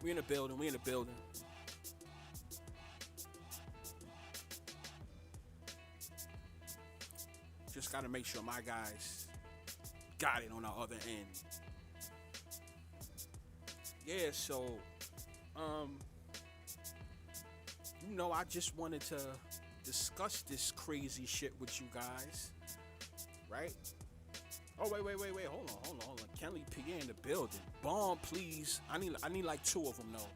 We in the building. We in the building. Just gotta make sure my guys got it on the other end. Yeah, so I just wanted to discuss this crazy shit with you guys, right? Oh wait, hold on. Kelly P in the building. Bomb, please. I need like 2 of them though.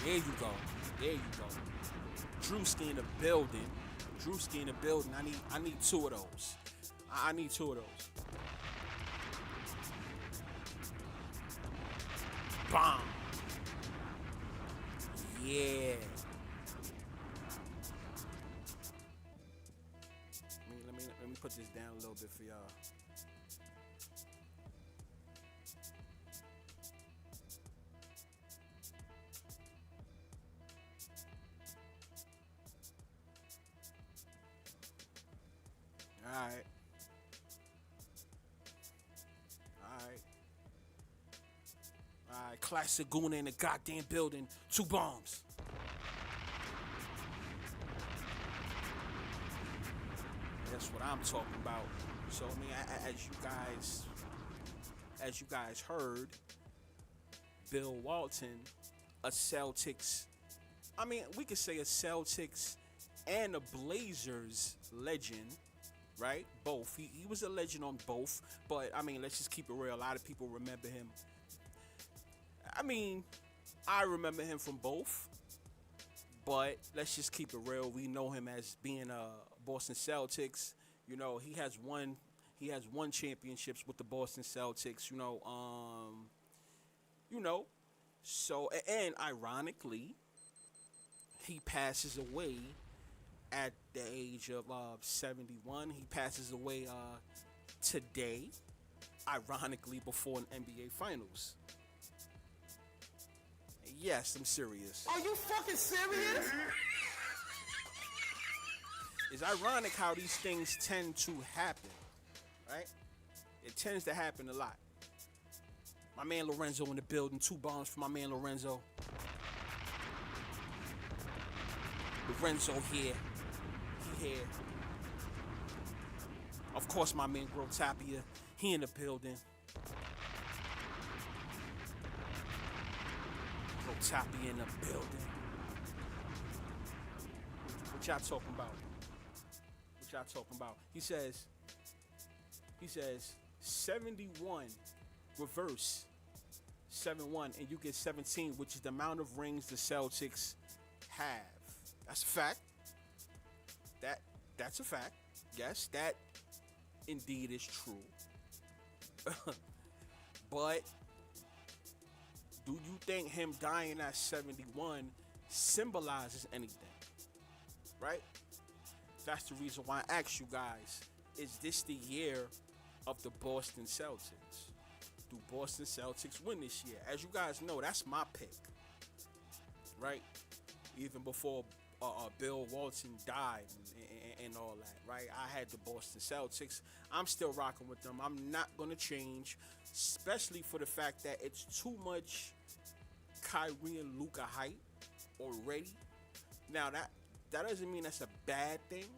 There you go. Drewski in the building. I need 2 of those. I need 2 of those. Bomb. Yeah. Let me put this down a little bit for y'all. Alright, classic Guna in the goddamn building. 2 bombs. That's what I'm talking about. So I mean, as you guys heard, Bill Walton, a Celtics. I mean, we could say a Celtics and a Blazers legend, right? Both. He was a legend on both. But I mean, let's just keep it real. A lot of people remember him. I mean, I remember him from both. But let's just keep it real. We know him as being a Boston Celtics. You know, he has won championships with the Boston Celtics. So and ironically, he passes away at the age of 71. He passes away today, ironically, before an NBA Finals. Yes, I'm serious. Are you fucking serious? It's ironic how these things tend to happen, right? It tends to happen a lot. My man Lorenzo in the building. 2 bombs for my man Lorenzo. Lorenzo here. He here. Of course, my man Grotapia. He in the building. Grotapia in the building. What y'all talking about? He says 71 reverse 7-1 and you get 17, which is the amount of rings the Celtics have. That's a fact. That's a fact. Yes, that indeed is true. But do you think him dying at 71 symbolizes anything? Right? That's the reason why I asked you guys, is this the year of the Boston Celtics? Do Boston Celtics win this year? As you guys know, that's my pick. Right? Even before Bill Walton died and all that, right? I had the Boston Celtics. I'm still rocking with them. I'm not going to change, especially for the fact that it's too much Kyrie and Luka hype already. Now, that doesn't mean that's a bad thing,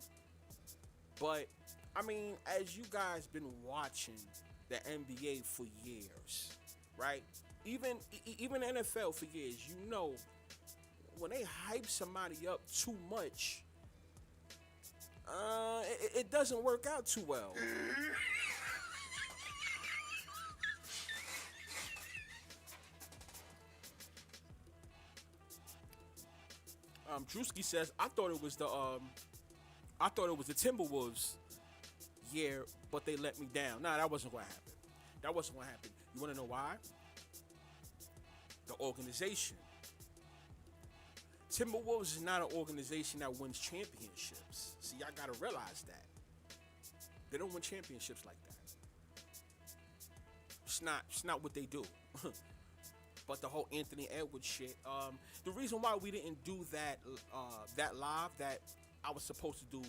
but I mean, as you guys been watching the NBA for years, right? Even NFL for years, you know, when they hype somebody up too much, it doesn't work out too well. Drewski says, I thought it was the Timberwolves year, but they let me down. Nah, that wasn't what happened. You want to know why? The organization. Timberwolves is not an organization that wins championships. See, y'all gotta realize that. They don't win championships like that. It's not what they do. But the whole Anthony Edwards shit. The reason why we didn't do that live that I was supposed to do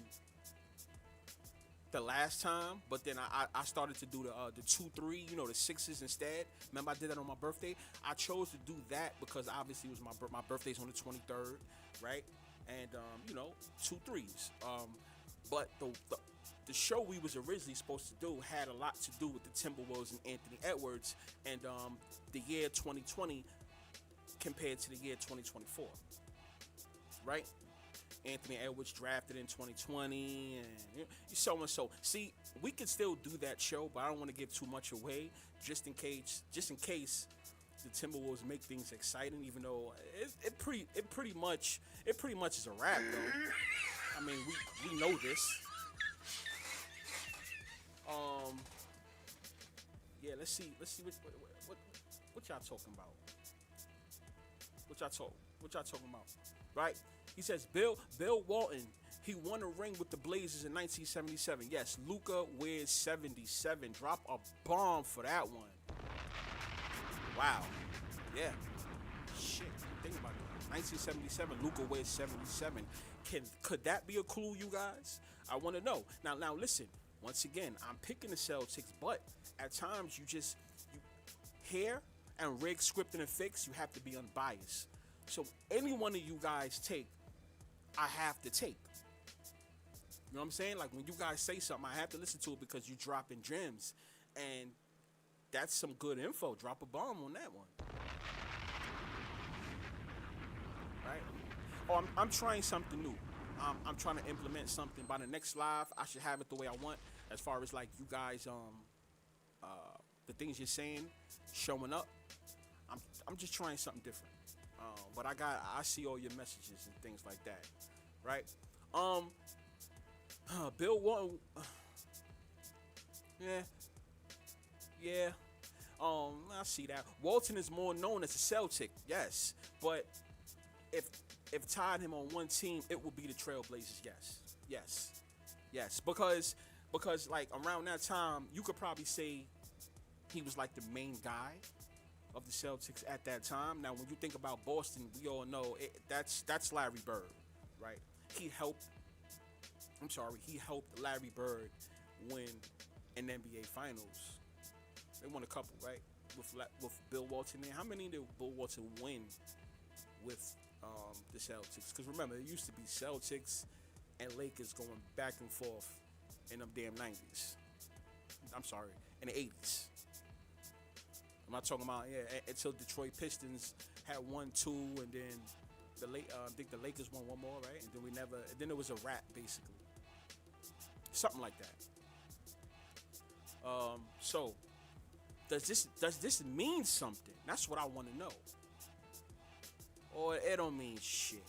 the last time, but then I started to do the 2-3, the sixes instead. Remember I did that on my birthday. I chose to do that because obviously it was my birthday's on the 23rd, right? And 2 3s. But the show we was originally supposed to do had a lot to do with the Timberwolves and Anthony Edwards and the year 2020 compared to the year 2024, right? Anthony Edwards drafted in 2020 and so and so. See, we could still do that show, but I don't want to give too much away just in case the Timberwolves make things exciting, even though it pretty much is a wrap though. I mean, we know this. Yeah, let's see what y'all talking about. What y'all talking about? Right? He says Bill Walton, he won a ring with the Blazers in 1977. Yes, Luka wears 77. Drop a bomb for that one. Wow. Yeah. Shit. Think about that. 1977. Luka wears 77. Could that be a clue, you guys? I want to know. Now listen. Once again, I'm picking the Celtics, but at times you hear and rig, scripting, and fix. You have to be unbiased. So any one of you guys take, I have to take. You know what I'm saying? Like when you guys say something, I have to listen to it because you dropping gems. And that's some good info. Drop a bomb on that one. Right? Oh, I'm trying something new. I'm trying to implement something. By the next live, I should have it the way I want. As far as like you guys, the things you're saying, showing up. I'm just trying something different. But I see all your messages and things like that, right? Bill Walton, yeah. I see that. Walton is more known as a Celtic, yes. But if tied him on one team, it would be the Trailblazers, yes. Because like around that time, you could probably say he was like the main guy of the Celtics at that time. Now, when you think about Boston, we all know that's Larry Bird, right? He helped Larry Bird win an NBA Finals. They won a couple, right? With Bill Walton there. How many did Bill Walton win with the Celtics? Because remember, it used to be Celtics and Lakers going back and forth in them damn 90s. I'm sorry, in the 80s. I'm not talking about until Detroit Pistons had 1-2, and then I think the Lakers won one more, right? And then it was a wrap basically, something like that. So does this mean something? That's what I want to know. Or it don't mean shit.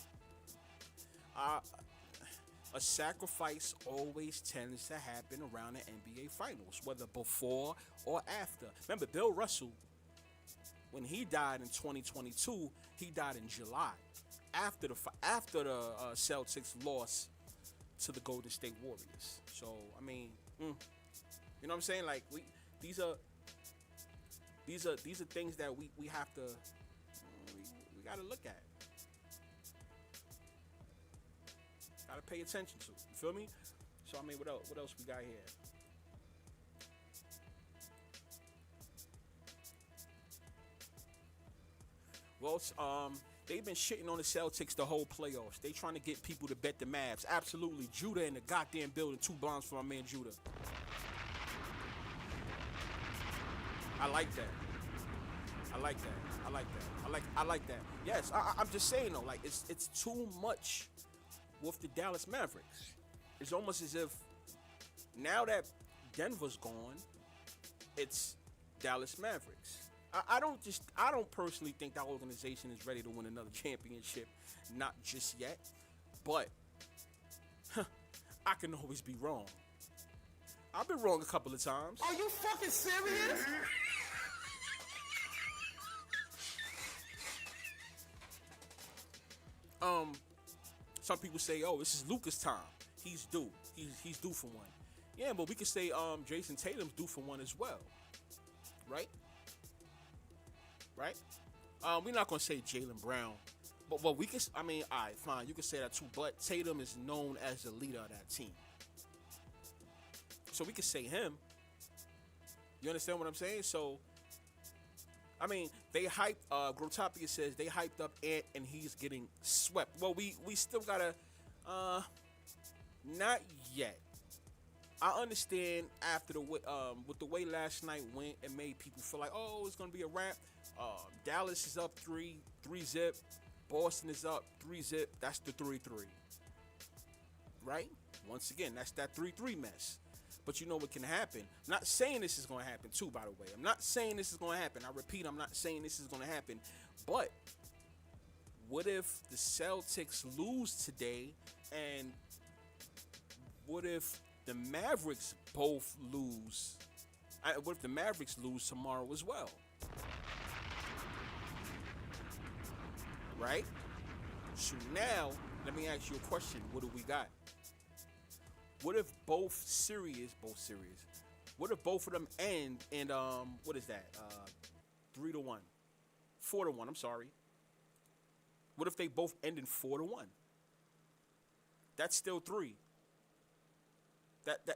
A sacrifice always tends to happen around the NBA Finals, whether before or after. Remember, Bill Russell, when he died in 2022, he died in July, after the Celtics lost to the Golden State Warriors. So I mean, you know what I'm saying? Like these are things that we have to we gotta look at. Gotta pay attention to. You feel me? So I mean, what else we got here? Well, they've been shitting on the Celtics the whole playoffs. They trying to get people to bet the Mavs. Absolutely. Judah in the goddamn building. 2 bombs for my man Judah. I like that. I like that. Yes, I'm just saying though, like it's too much with the Dallas Mavericks. It's almost as if now that Denver's gone, it's Dallas Mavericks. I don't personally think that organization is ready to win another championship. Not just yet. But I can always be wrong. I've been wrong a couple of times. Are you fucking serious? Some people say, oh, this is Luka's time. He's due. He's due for one. Yeah, but we could say Jayson Tatum's due for one as well. Right? We're not gonna say Jaylen Brown, but we can. I mean, all right, fine. You can say that too. But Tatum is known as the leader of that team. So we could say him. You understand what I'm saying? So, I mean, they hyped, Grotopia says they hyped up Ant and he's getting swept. Well, we still gotta, not yet. I understand after the way, with the way last night went, it made people feel like, oh, it's gonna be a wrap. Dallas is up 3-zip. Boston is up 3-zip. That's the 3-3. Right? Once again, that's that 3-3 mess. But you know what can happen. I'm not saying this is going to happen too, by the way. I'm not saying this is going to happen. I repeat, I'm not saying this is going to happen. But what if the Celtics lose today? And what if the Mavericks both lose? What if the Mavericks lose tomorrow as well? Right? So now, let me ask you a question. What do we got? What if both series, what if both of them end in, what is that? 3-1. 4-1, I'm sorry. What if they both end in 4-1? That's still 3.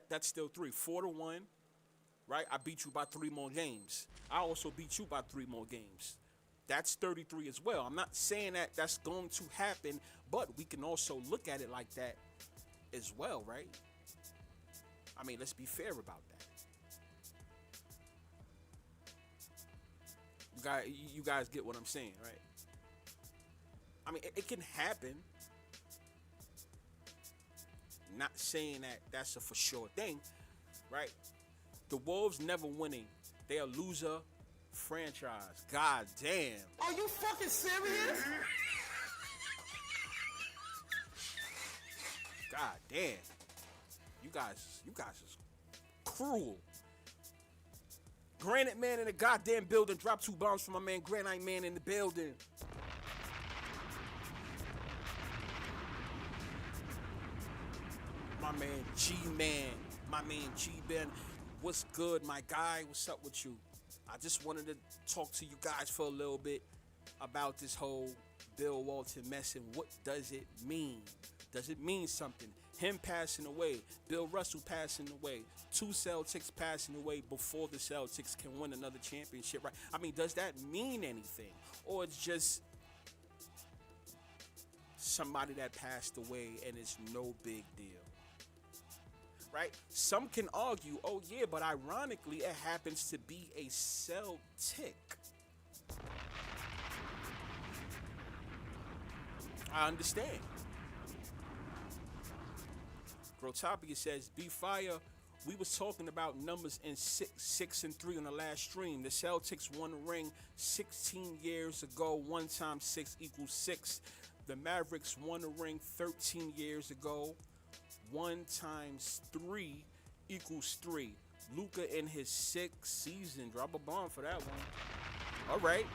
That's still 3. 4-1, right? I beat you by 3 more games. I also beat you by 3 more games. That's 33 as well. I'm not saying that that's going to happen, but we can also look at it like that as well, right? I mean, let's be fair about that. You guys get what I'm saying, right? I mean, it can happen. Not saying that that's a for sure thing, right? The Wolves never winning. They a loser franchise. God damn. Are you fucking serious? God damn. You guys is cruel. Granite Man in the goddamn building. Drop 2 bombs for my man Granite Man in the building. My man G-Man. My man G-Ben. What's good, my guy? What's up with you? I just wanted to talk to you guys for a little bit about this whole Bill Walton mess and what does it mean? Does it mean something? Him passing away, Bill Russell passing away, 2 Celtics passing away before the Celtics can win another championship, right? I mean, does that mean anything? Or it's just somebody that passed away and it's no big deal, right? Some can argue, oh yeah, but ironically, it happens to be a Celtic. I understand. Grotopia says, "Be fire. We was talking about numbers in 6-3 on the last stream. The Celtics won a ring 16 years ago. 1 times 6 equals 6. The Mavericks won a ring 13 years ago. 1 times 3 equals 3. Luka in his 6th season. Drop a bomb for that one. All right.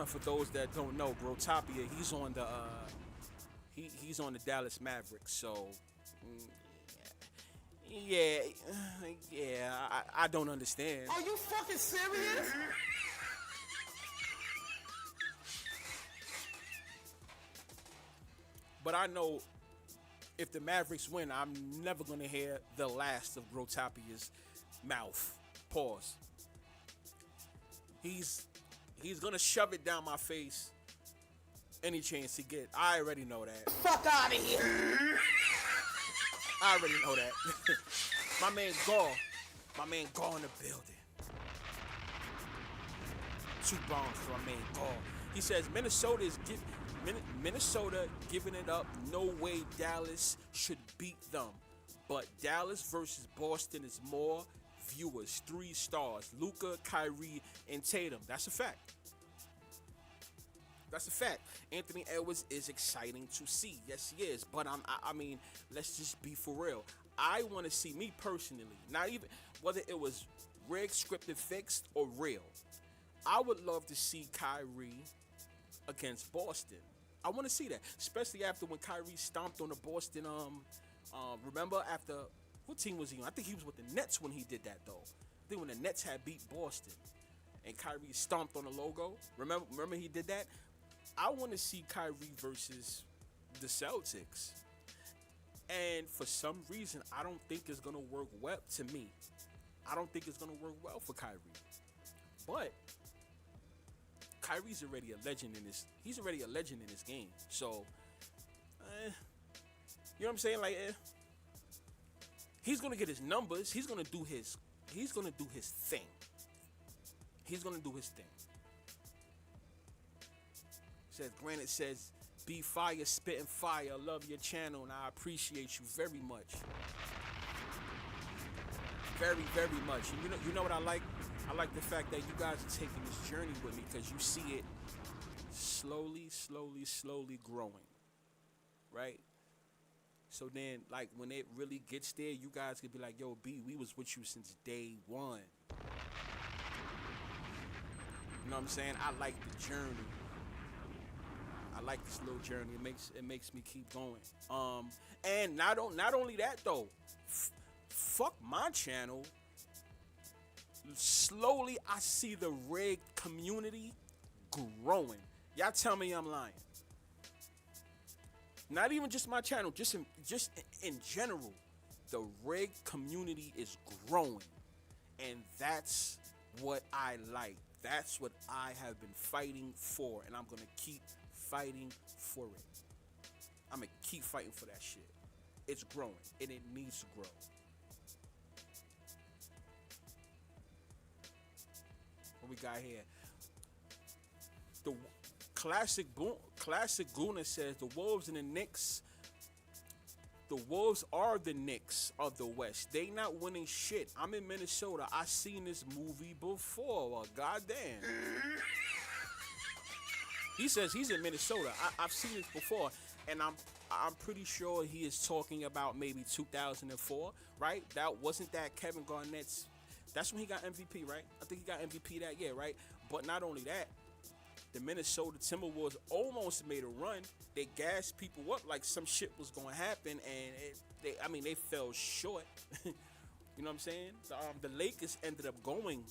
For those that don't know, Grotopia, he's on the he's on the Dallas Mavericks. So yeah, I don't understand. Are you fucking serious? But I know if the Mavericks win, I'm never going to hear the last of Grotopia's mouth. Pause. He's going to shove it down my face any chance he get. I already know that. Fuck out of here. I already know that. My man Gaw in the building. 2 bombs for my man Gaw. He says Minnesota giving it up. No way Dallas should beat them. But Dallas versus Boston is more viewers. 3 stars. Luka, Kyrie, and Tatum. That's a fact. That's a fact. Anthony Edwards is exciting to see. Yes, he is. But I mean, let's just be for real. I want to see, me personally, not even whether it was rigged, scripted, fixed, or real. I would love to see Kyrie against Boston. I want to see that, especially after when Kyrie stomped on the Boston. Remember after, what team was he on? I think he was with the Nets when he did that though. I think when the Nets had beat Boston and Kyrie stomped on the logo. Remember he did that. I want to see Kyrie versus the Celtics. And for some reason, I don't think it's gonna work well to me. I don't think it's gonna work well for Kyrie. But Kyrie's already a legend in this. He's already a legend in this game. So, you know what I'm saying? Like, he's gonna get his numbers. He's gonna do his. He's gonna do his thing. He's gonna do his thing. Says Granite says, "Be fire, spitting fire. Love your channel, and I appreciate you very much. Very, very much. And you know what I like? I like the fact that you guys are taking this journey with me because you see it slowly, slowly, slowly growing, right? So then, like, when it really gets there, you guys could be like, yo, B, we was with you since day one. You know what I'm saying? I like the journey. I like this little journey. It makes me keep going. And not only that though, fuck my channel. Slowly, I see the rigged community growing. Y'all tell me I'm lying. Not even just my channel, just in general, the rigged community is growing, and that's what I like. That's what I have been fighting for, and I'm gonna keep fighting for it. I'm gonna keep fighting for that shit. It's growing, and it needs to grow. What we got here? The Classic Guna says the Wolves and the Knicks. The Wolves are the Knicks of the West. They not winning shit. I'm in Minnesota. I seen this movie before. Well, goddamn. He says he's in Minnesota. I've seen this before, and I'm pretty sure he is talking about maybe 2004, right? That wasn't that Kevin Garnett's. That's when he got MVP, right? I think he got MVP that year, right? But not only that, the Minnesota Timberwolves almost made a run. They gassed people up like some shit was going to happen, and they fell short. You know what I'm saying? The Lakers ended up going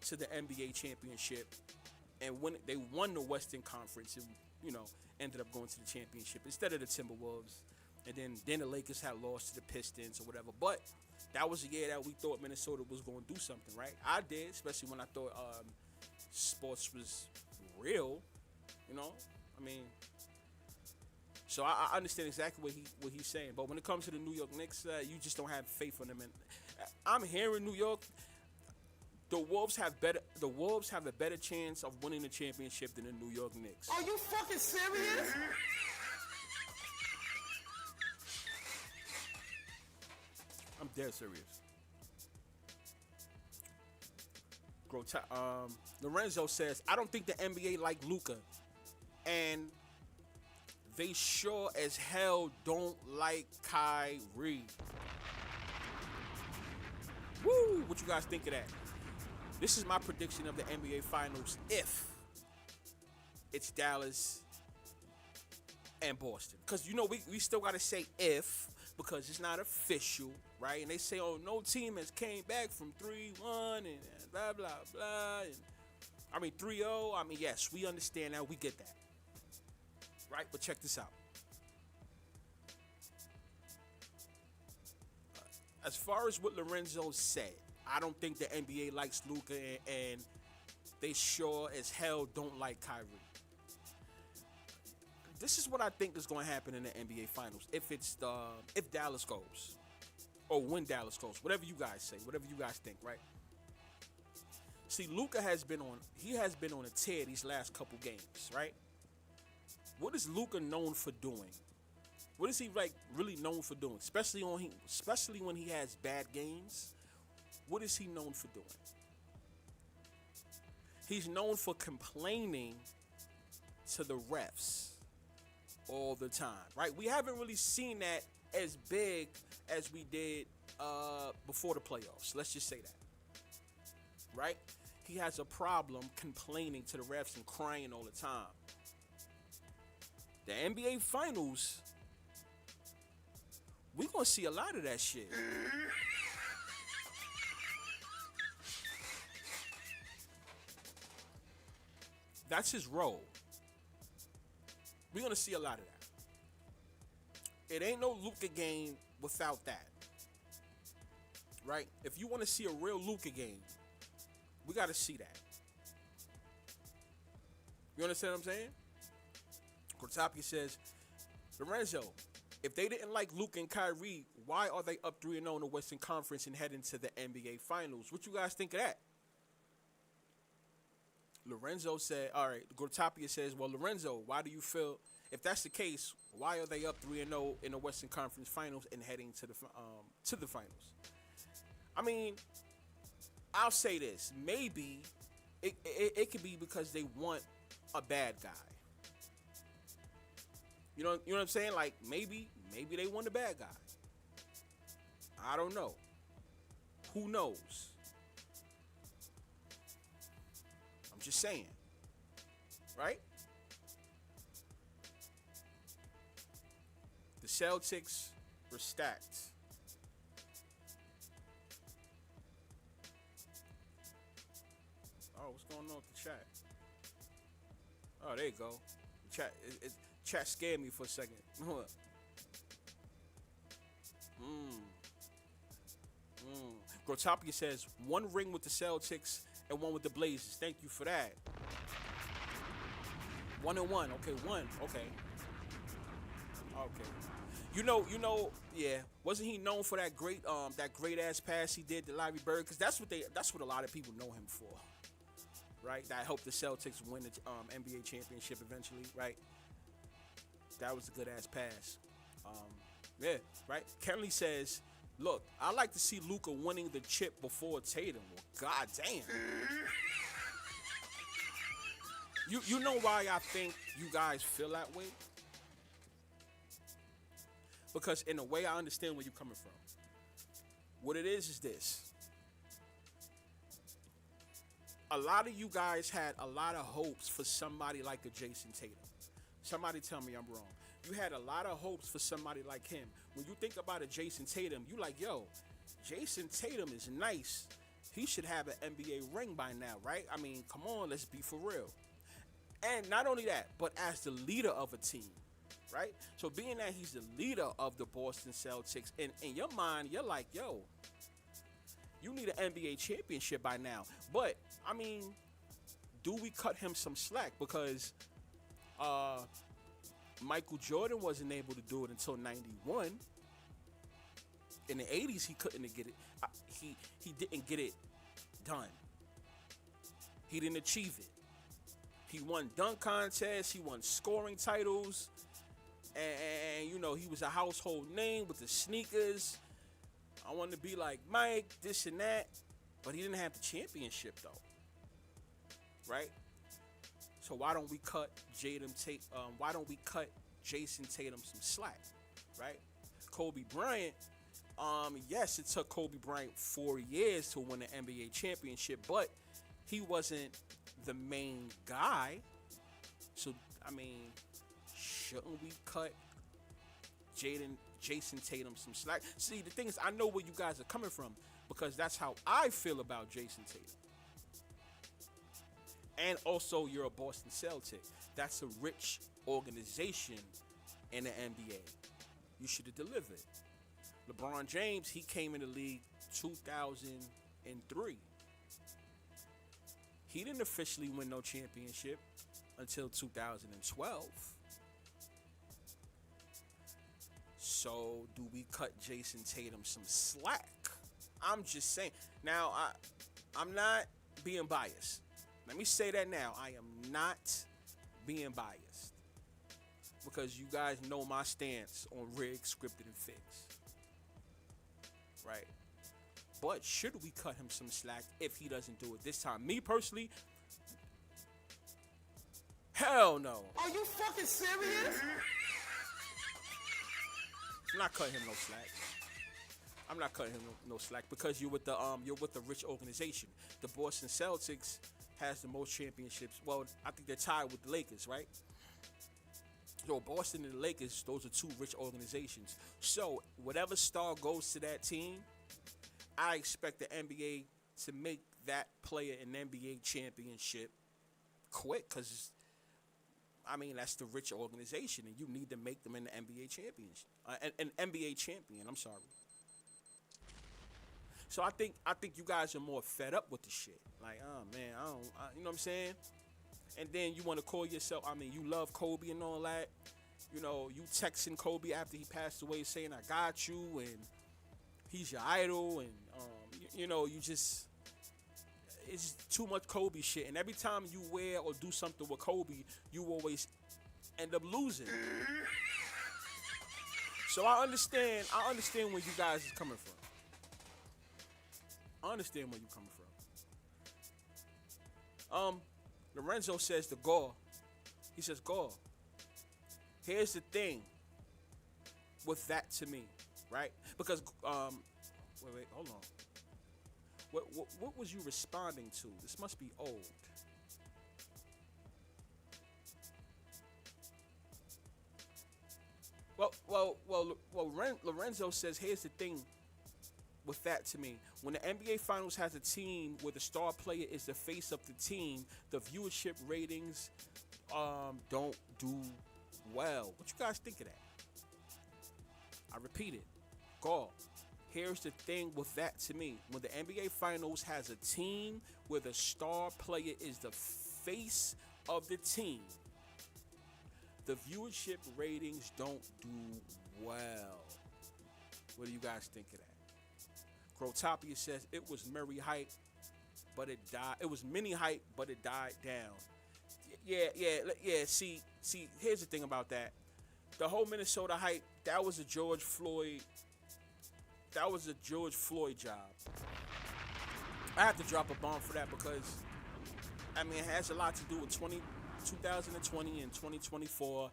to the NBA championship, and when they won the Western Conference, and ended up going to the championship instead of the Timberwolves. And then the Lakers had lost to the Pistons or whatever. But that was a year that we thought Minnesota was going to do something, right? I did, especially when I thought sports was real, so I understand exactly what he's saying. But when it comes to the New York Knicks, you just don't have faith in them. And I'm here in New York. The Wolves have a better chance of winning the championship than the New York Knicks. Are you fucking serious? I'm dead serious. Lorenzo says, I don't think the NBA like Luka, and they sure as hell don't like Kyrie. Woo! What you guys think of that? This is my prediction of the NBA Finals if it's Dallas and Boston. Because, we still got to say if, because it's not official, right? And they say, oh, no team has came back from 3-1 and blah, blah, blah. And 3-0. Yes, we understand that. We get that. Right? But check this out. As far as what Lorenzo said, I don't think the NBA likes Luka, and they sure as hell don't like Kyrie. This is what I think is going to happen in the NBA Finals if Dallas goes, or when Dallas goes, whatever you guys say, whatever you guys think, right? See, Luka has been on a tear these last couple games, right? What is Luka known for doing? What is he really known for doing? Especially when he has bad games. What is he known for doing? He's known for complaining to the refs all the time, right? We haven't really seen that as big as we did before the playoffs. Let's just say that, right? He has a problem complaining to the refs and crying all the time. The NBA Finals, we're going to see a lot of that shit. That's his role. We're going to see a lot of that. It ain't no Luka game without that. Right? If you want to see a real Luka game, we got to see that. You understand what I'm saying? Cortopia says, Lorenzo, if they didn't like Luka and Kyrie, why are they up 3-0 in the Western Conference and heading to the NBA Finals? What you guys think of that? Lorenzo said, all right, Cortopia says, well, Lorenzo, why do you feel, if that's the case, why are they up 3-0 in the Western Conference Finals and heading to the finals? I mean, I'll say this. Maybe it could be because they want a bad guy. You know what I'm saying? Like, maybe they want a bad guy. I don't know. Who knows? I'm just saying. Right? The Celtics were stacked. Oh, what's going on with the chat? Oh, there you go. Chat scared me for a second. Grotopia says, 1 ring with the Celtics and 1 with the Blazers. Thank you for that. 1 and 1. Okay, 1. Okay. You know, yeah. Wasn't he known for that great ass pass he did to Larry Bird? Because that's what a lot of people know him for. Right? That helped the Celtics win the NBA championship eventually, right? That was a good ass pass. Yeah, right? Kenley says, look, I like to see Luka winning the chip before Tatum. Well, god damn. You know why I think you guys feel that way? Because in a way I understand where you're coming from. What it is this. A lot of you guys had a lot of hopes for somebody like a Jayson Tatum. Somebody tell me I'm wrong. You had a lot of hopes for somebody like him. When you think about a Jayson Tatum, you like, yo, Jayson Tatum is nice. He should have an NBA ring by now, right? I mean, come on, let's be for real. And not only that, but as the leader of a team, right? So being that he's the leader of the Boston Celtics, in your mind, you're like, yo, you need an NBA championship by now. But, I mean, do we cut him some slack? Because Michael Jordan wasn't able to do it until 91. In the 80s, he couldn't get it. He didn't get it done. He didn't achieve it. He won dunk contests. He won scoring titles. And you know, he was a household name with the sneakers. I wanted to be like Mike, this and that. But he didn't have the championship, though. Right? So why don't we cut Jayson Tatum some slack? Right? Kobe Bryant, yes, it took Kobe Bryant 4 years to win an NBA championship, but he wasn't the main guy. So, I mean, shouldn't we cut Jayson Tatum some slack? See, the thing is, I know where you guys are coming from because that's how I feel about Jayson Tatum. And also, you're a Boston Celtic. That's a rich organization in the NBA. You should have delivered. LeBron James, he came in the league 2003. He didn't officially win no championship until 2012. So, do we cut Jayson Tatum some slack? I'm just saying. Now, I'm not being biased. Let me say that now. I am not being biased. Because you guys know my stance on rigged, scripted, and fixed. Right? But should we cut him some slack if he doesn't do it this time? Me personally, hell no. Are you fucking serious? I'm not cutting him no slack. I'm not cutting him no slack because you're with the rich organization. The Boston Celtics has the most championships. Well, I think they're tied with the Lakers, right? So Boston and the Lakers, those are two rich organizations. So whatever star goes to that team, I expect the NBA to make that player an NBA championship quick because I mean, that's the rich organization, and you need to make them an NBA championship, an NBA champion. I'm sorry. So I think you guys are more fed up with the shit. Like, oh man, you know what I'm saying? And then you want to call yourself. I mean, you love Kobe and all that. You know, you texting Kobe after he passed away, saying I got you, and he's your idol, and you know, you just. It's too much Kobe shit, and every time you wear or do something with Kobe, you always end up losing. So I understand where you guys is coming from. I understand where you're coming from. Lorenzo says to Gore, he says, Gore, here's the thing with that to me, right? Because wait, hold on. What was you responding to? This must be old. Well, Lorenzo says, here's the thing with that to me. When the NBA Finals has a team where the star player is the face of the team, the viewership ratings don't do well. What you guys think of that? I repeat it. Go. Here's the thing with that to me. When the NBA Finals has a team where the star player is the face of the team, the viewership ratings don't do well. What do you guys think of that? Grotopia says it was Murray hype, but it died. It was mini hype, but it died down. Yeah. See. Here's the thing about that. The whole Minnesota hype, that was a George Floyd job. I have to drop a bomb for that because, I mean, it has a lot to do with 2020 and 2024.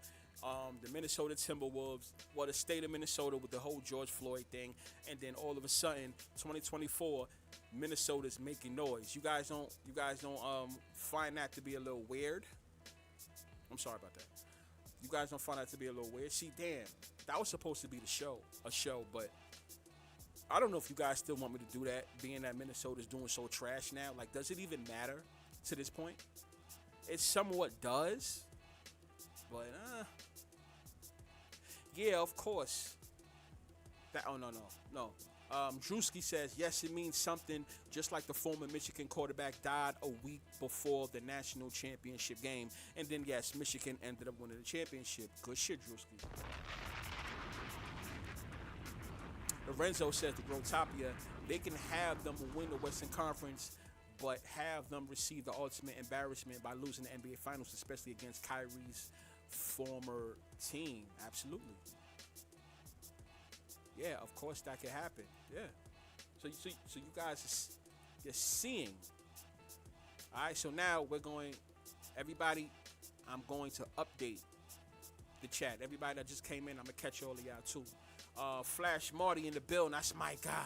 The Minnesota Timberwolves, the state of Minnesota with the whole George Floyd thing, and then all of a sudden, 2024, Minnesota's making noise. You guys don't find that to be a little weird? I'm sorry about that. You guys don't find that to be a little weird? See, damn, that was supposed to be a show, but I don't know if you guys still want me to do that, being that Minnesota's doing so trash now. Like, does it even matter to this point? It somewhat does, but yeah, of course. No. Drewski says, yes, it means something, just like the former Michigan quarterback died a week before the national championship game. And then, yes, Michigan ended up winning the championship. Good shit, Drewski. Lorenzo says to Grotopia, they can have them win the Western Conference, but have them receive the ultimate embarrassment by losing the NBA Finals, especially against Kyrie's former team. Absolutely. Yeah, of course that could happen. Yeah. So you guys, you're seeing. All right, so now everybody, I'm going to update the chat. Everybody that just came in, I'm going to catch all of y'all too. Flash Marty in the building, that's my guy.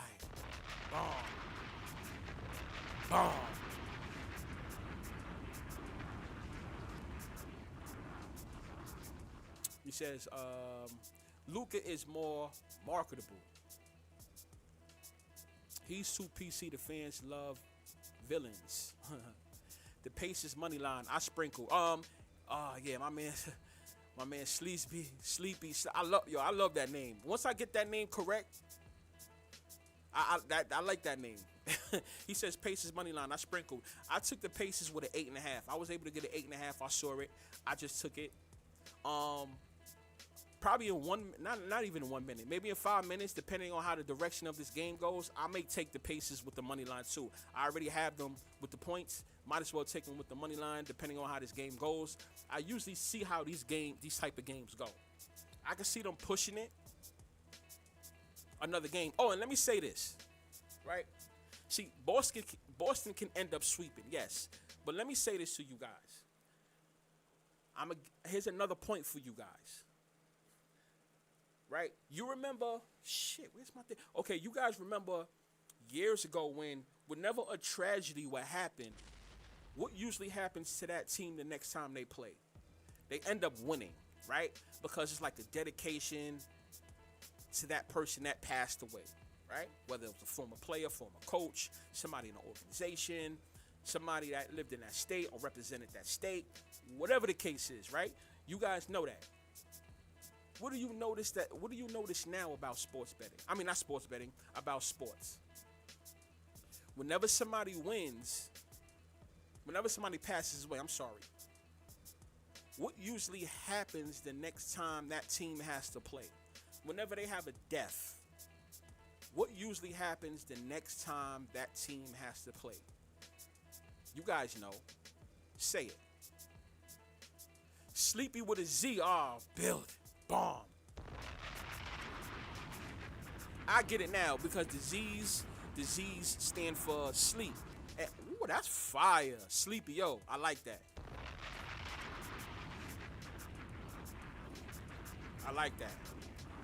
Bomb. He says, Luka is more marketable. He's too PC. The fans love villains. The Pacers money line, I sprinkle. Yeah, my man Sleepy. I love that name. Once I get that name correct, I like that name. He says Pacers money line, I sprinkled. I took the Pacers with an 8.5. I was able to get an 8.5. I saw it. I just took it. Probably in not even in 1 minute, maybe in 5 minutes, depending on how the direction of this game goes, I may take the Pacers with the money line too. I already have them with the points. Might as well take them with the money line, depending on how this game goes. I usually see how these type of games go. I can see them pushing it. Another game. Oh, and let me say this, right? See, Boston can end up sweeping, yes. But let me say this to you guys. Here's another point for you guys. Right? You remember, where's my thing? Okay, you guys remember years ago whenever a tragedy would happen, what usually happens to that team the next time they play? They end up winning, right? Because it's like a dedication to that person that passed away, right? Whether it was a former player, former coach, somebody in the organization, somebody that lived in that state or represented that state, whatever the case is, right? You guys know that. What do you notice now about sports betting? I mean, not sports betting, about sports. Whenever somebody wins, whenever somebody passes away, what usually happens the next time that team has to play? Whenever they have a death, what usually happens the next time that team has to play? You guys know. Say it. Sleepy with a Z. Oh, build. Bomb. I get it now because the Z's stand for sleep. And, ooh, that's fire. Sleepy, yo. I like that. I like that.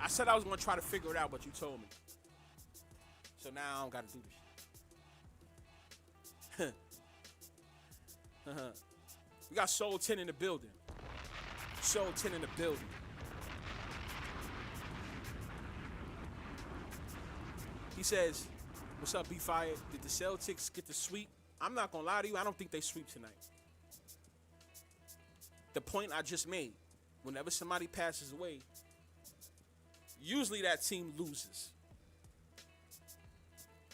I said I was going to try to figure it out, but you told me. So now I don't got to do this shit. We got Soul 10 in the building. Soul 10 in the building. He says, what's up, B-Fire? Did the Celtics get the sweep? I'm not going to lie to you. I don't think they sweep tonight. The point I just made, whenever somebody passes away, usually that team loses.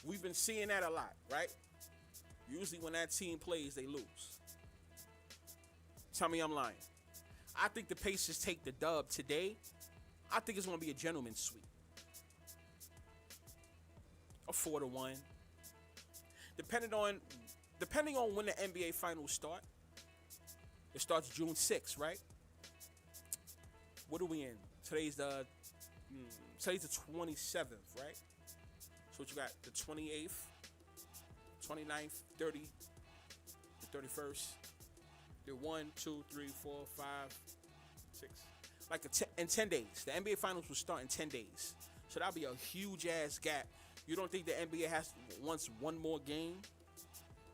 We've been seeing that a lot, right? Usually when that team plays, they lose. Tell me I'm lying. I think the Pacers take the dub today. I think it's going to be a gentleman's sweep. A 4-1. Depending on when the NBA finals start. It starts June 6th, right? What are we in? Today's the 27th, right? So what you got? The 28th, 29th, 30, the 31st. The 1, 2, 3, 4, 5, 6. Like in 10 days. The NBA finals will start in 10 days. So that'll be a huge ass gap. You don't think the NBA wants one more game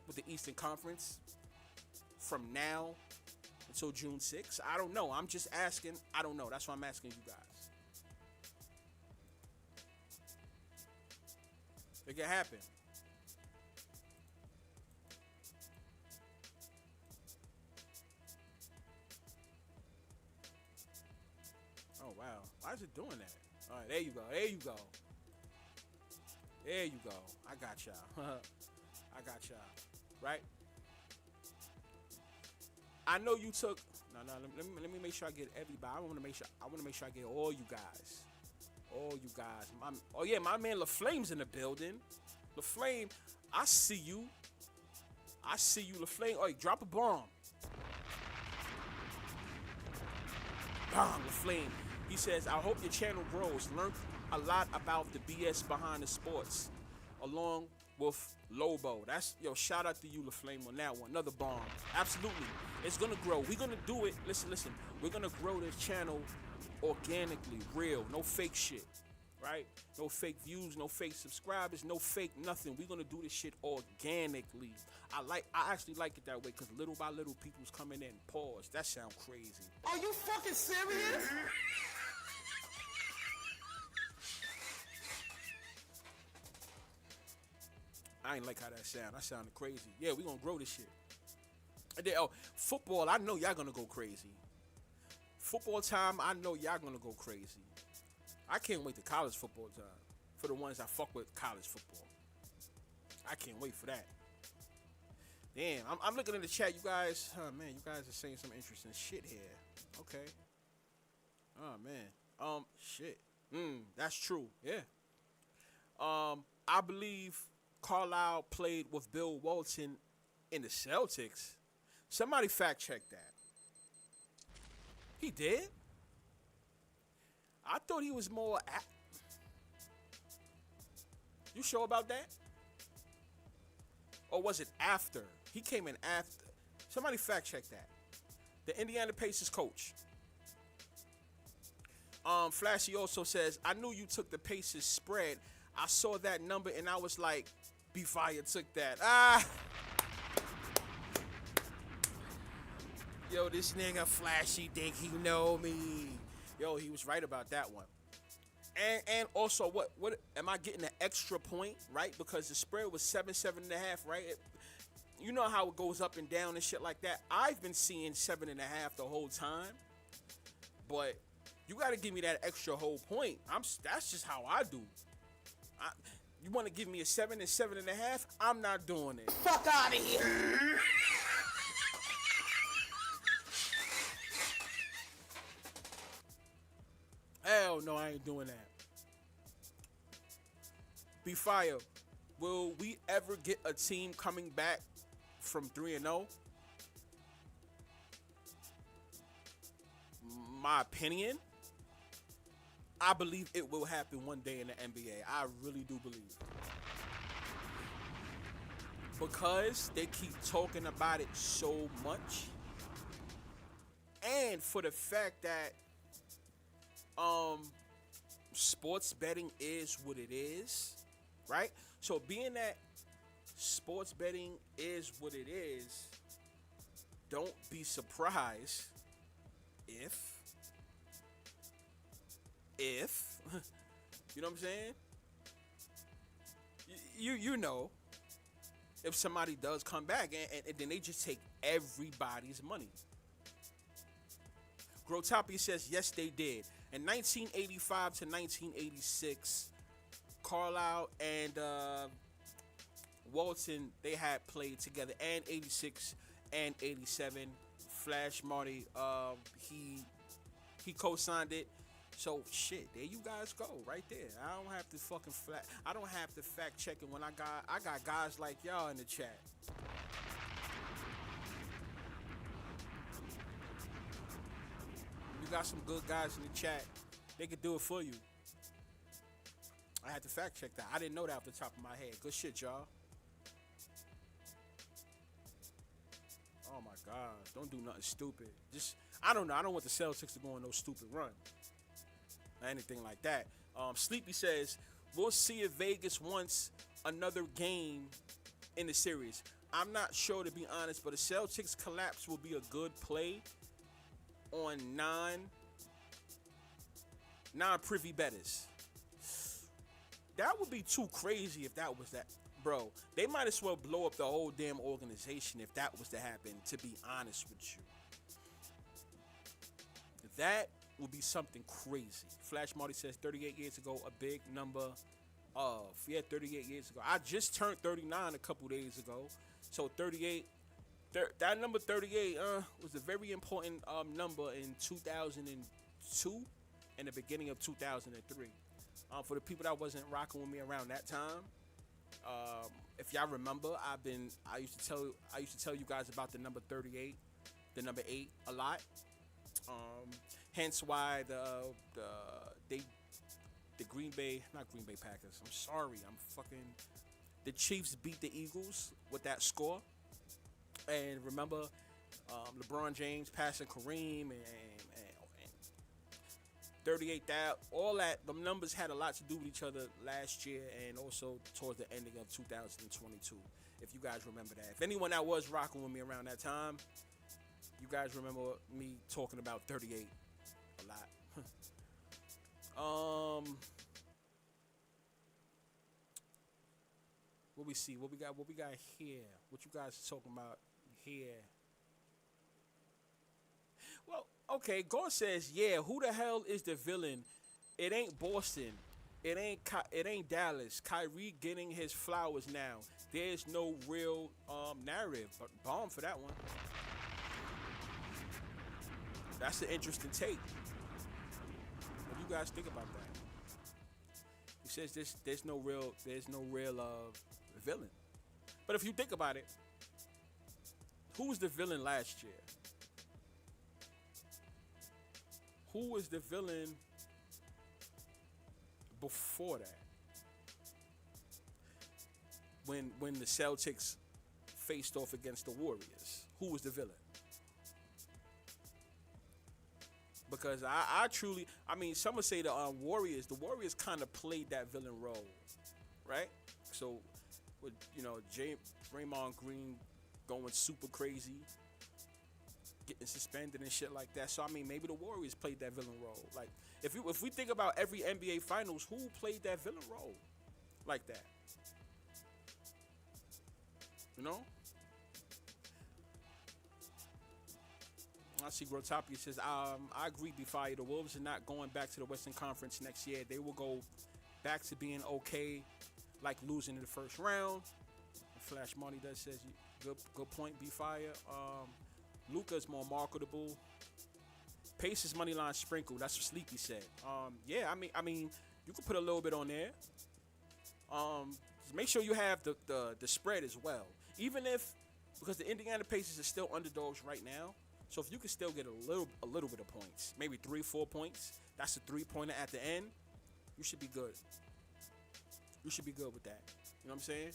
with the Eastern Conference from now until June 6th? I don't know. I'm just asking. I don't know. That's why I'm asking you guys. It can happen. Oh, wow. Why is it doing that? All right, there you go. There you go. There you go. I got y'all. I got y'all. Right? I know you took. No. Let me make sure I get everybody. I want to make sure I get all you guys. All you guys. My man LaFlame's in the building. LaFlame, I see you. LaFlame. Oh, drop a bomb. Bomb, LaFlame. He says, I hope your channel grows. Learn a lot about the BS behind the sports, along with Lobo. That's, shout out to you, LaFlame, on that one. Another bomb. Absolutely. It's going to grow. We're going to do it. Listen. We're going to grow this channel organically, real. No fake shit, right? No fake views, no fake subscribers, no fake nothing. We're going to do this shit organically. I actually like it that way because little by little people's coming in. Pause. That sounds crazy. Are you fucking serious? I ain't like how that sound. That sounded crazy. Yeah, we gonna grow this shit. And then, football, I know y'all gonna go crazy. Football time, I know y'all gonna go crazy. I can't wait to college football time. For the ones that fuck with college football. I can't wait for that. Damn, I'm looking in the chat, you guys. Oh, man, you guys are saying some interesting shit here. Okay. Oh, man. Shit. That's true. Yeah. I believe Carlisle played with Bill Walton in the Celtics. Somebody fact check that. He did? I thought he was more. You sure about that? Or was it after? He came in after. Somebody fact check that. The Indiana Pacers coach. Flashy also says, I knew you took the Pacers spread. I saw that number and I was like, B-Fire took that. Yo, this nigga Flashy think he know me. Yo, he was right about that one. And also, what am I getting an extra point, right? Because the spread was 7.5, right? You know how it goes up and down and shit like that. I've been seeing 7.5 the whole time. But you got to give me that extra whole point. That's just how I do. You want to give me a 7 and 7.5? I'm not doing it. Fuck out of here. Hell no, I ain't doing that. Be fire. Will we ever get a team coming back from 3-0? My opinion, I believe it will happen one day in the NBA. I really do believe. Because they keep talking about it so much. And for the fact that sports betting is what it is, right? So being that sports betting is what it is, don't be surprised if you know what I'm saying? You know, if somebody does come back and then they just take everybody's money. Grotopia says yes, they did. In 1985 to 1986, Carlisle and Walton, they had played together, and 86 and 87. Flash Marty, he co-signed it. So shit, there you guys go, right there. I don't have to fact check it when I got guys like y'all in the chat. You got some good guys in the chat. They could do it for you. I had to fact check that. I didn't know that off the top of my head. Good shit, y'all. Oh my gosh, don't do nothing stupid. I don't know. I don't want the Celtics to go on no stupid run. Or anything like that. Sleepy says, we'll see if Vegas wants another game in the series. I'm not sure, to be honest, but a Celtics collapse will be a good play on non-privy bettors. That would be too crazy if that was that. Bro, they might as well blow up the whole damn organization if that was to happen, to be honest with you. That would be something crazy. Flash Marty says 38 years ago, a big number of. Yeah, 38 years ago. I just turned 39 a couple days ago. So 38, that number 38 was a very important number in 2002 and the beginning of 2003. For the people that wasn't rocking with me around that time, if y'all remember, I used to tell you guys about the number 38, the number 8 a lot. Hence why the Green Bay Packers. I'm sorry, the Chiefs beat the Eagles with that score. And remember, LeBron James passing Kareem and 38,000. All that, the numbers had a lot to do with each other last year and also towards the ending of 2022. If you guys remember that. If anyone that was rocking with me around that time, you guys remember me talking about 38 a lot. What we see? What we got here? What you guys are talking about here? Well, okay, Gore says, yeah, who the hell is the villain? It ain't Boston. It ain't Dallas. Kyrie getting his flowers now. There's no real narrative. But bomb for that one. That's an interesting take. What do you guys think about that? He says there's no real villain. But if you think about it, who was the villain last year? Who was the villain before that? When the Celtics faced off against the Warriors, who was the villain? Because I truly, some would say the Warriors kind of played that villain role, right? So, with Draymond Green going super crazy, getting suspended and shit like that. So maybe the Warriors played that villain role. Like if we think about every NBA Finals, who played that villain role like that? You know? I see Grotopia says, I agree, B-Fire. The Wolves are not going back to the Western Conference next year. They will go back to being okay, like losing in the first round. Flash Money does says, good point, B-Fire. Luka's more marketable. Pacers money line sprinkle. That's what Sleepy said. Yeah, I mean, you can put a little bit on there. Make sure you have the spread as well. Even if, because the Indiana Pacers are still underdogs right now. So if you can still get a little bit of points, maybe 3-4 points, that's a 3-pointer at the end, you should be good. You should be good with that. You know what I'm saying?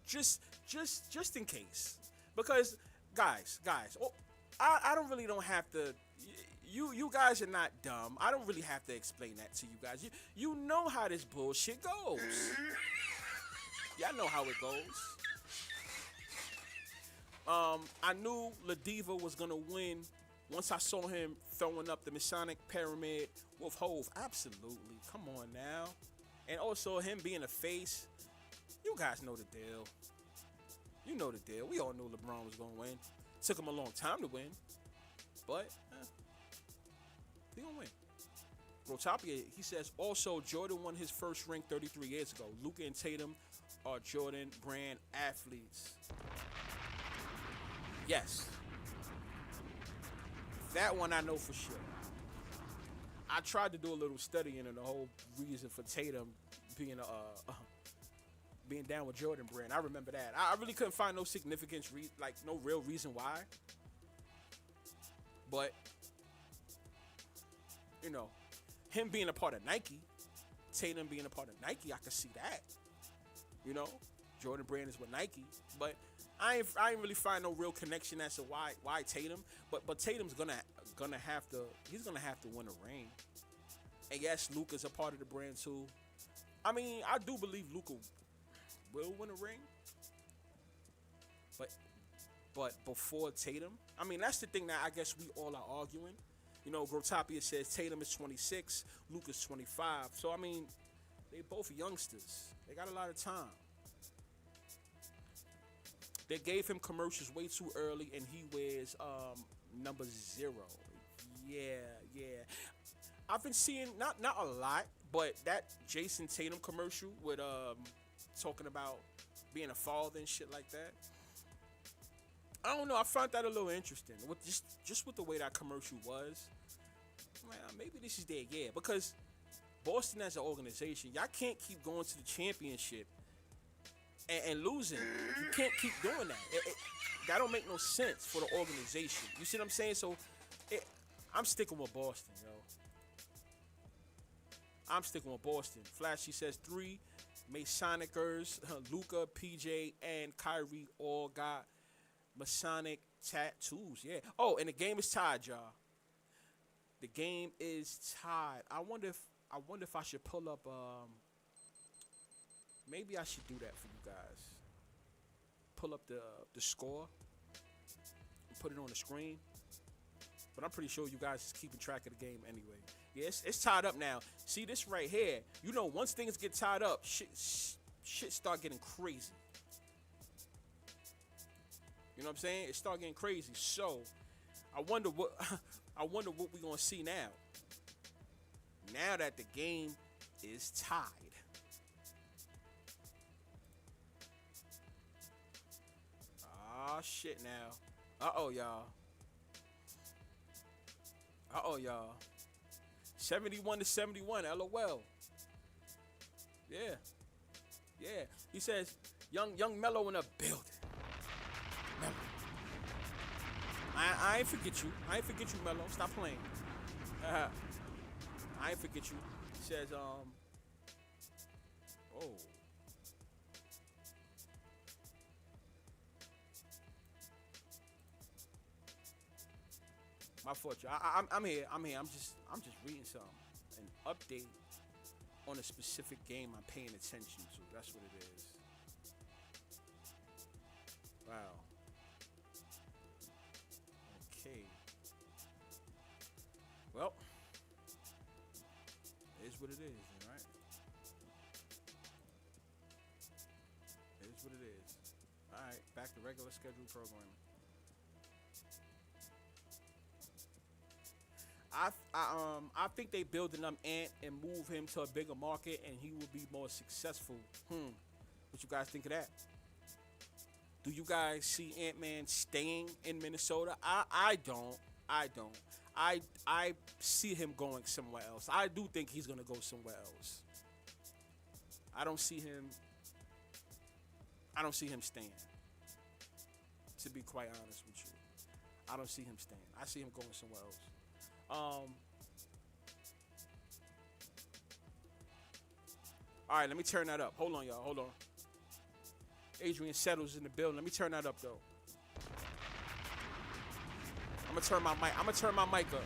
Just in case, because guys, I don't have to. You guys are not dumb. I don't really have to explain that to you guys. You know how this bullshit goes. Y'all know how it goes. I knew Ladiva was gonna win once I saw him throwing up the Masonic Pyramid with Hove. Absolutely. Come on now. And also him being a face. You guys know the deal. You know the deal. We all knew LeBron was gonna win. Took him a long time to win. But he gonna win. Rotapia, he says, also Jordan won his first ring 33 years ago. Luka and Tatum are Jordan brand athletes. Yes. That one I know for sure. I tried to do a little studying and the whole reason for Tatum being down with Jordan brand. I remember that. I really couldn't find no significance, no real reason why. But, you know, him being a part of Nike, Tatum being a part of Nike, I could see that. You know, Jordan brand is with Nike, but I ain't really find no real connection as to why Tatum. But Tatum's gonna have to win a ring. And yes, Luka's a part of the brand too. I mean, I do believe Luka will win a ring. But before Tatum, I mean, that's the thing that I guess we all are arguing. You know, Grotopia says Tatum is 26, Luka's 25. So I mean, they both youngsters. They got a lot of time. They gave him commercials way too early, and he wears number 0. Yeah. I've been seeing not a lot, but that Jayson Tatum commercial with talking about being a father and shit like that. I don't know. I found that a little interesting. With just with the way that commercial was, man, maybe this is their year, because Boston as an organization, y'all can't keep going to the championship and losing. You can't keep doing that. That don't make no sense for the organization. You see what I'm saying? So I'm sticking with Boston, yo. I'm sticking with Boston. Flashy says 3 Masonicers, Luka, PJ, and Kyrie all got Masonic tattoos. Yeah. Oh, and the game is tied, y'all. The game is tied. I wonder if I should pull up. Maybe I should do that for you guys. Pull up the score and put it on the screen. But I'm pretty sure you guys is keeping track of the game anyway. Yeah, it's tied up now. See this right here? You know, once things get tied up, shit start getting crazy. You know what I'm saying? It start getting crazy. So, I wonder what we're gonna see now. Now that the game is tied. Ah, shit now. Uh-oh, y'all. 71-71, LOL. Yeah. He says, young Mello in a building. Mello. I ain't forget you. Mello. Stop playing. I ain't forget you. He says, oh. My fault, y'all. I'm here. I'm just reading something. An update on a specific game I'm paying attention to. That's what it is. Wow. Okay. Well, it is what it is, right? It is what it is. All right, back to regular scheduled programming. I think they building up Ant and move him to a bigger market, and he will be more successful. What you guys think of that? Do you guys see Ant-Man staying in Minnesota? I don't. I don't. I see him going somewhere else. I do think he's gonna go somewhere else. I don't see him. I don't see him staying. To be quite honest with you, I don't see him staying. I see him going somewhere else. All right, let me turn that up. Hold on, y'all. Hold on. Adrian Settles in the building. Let me turn that up though. I'm gonna turn my mic up.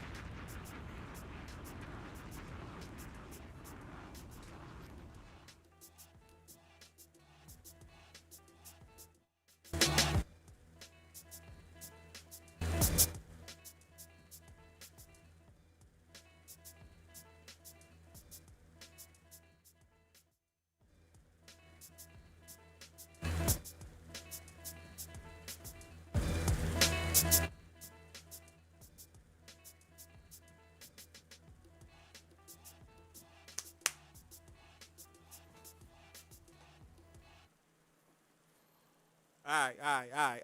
All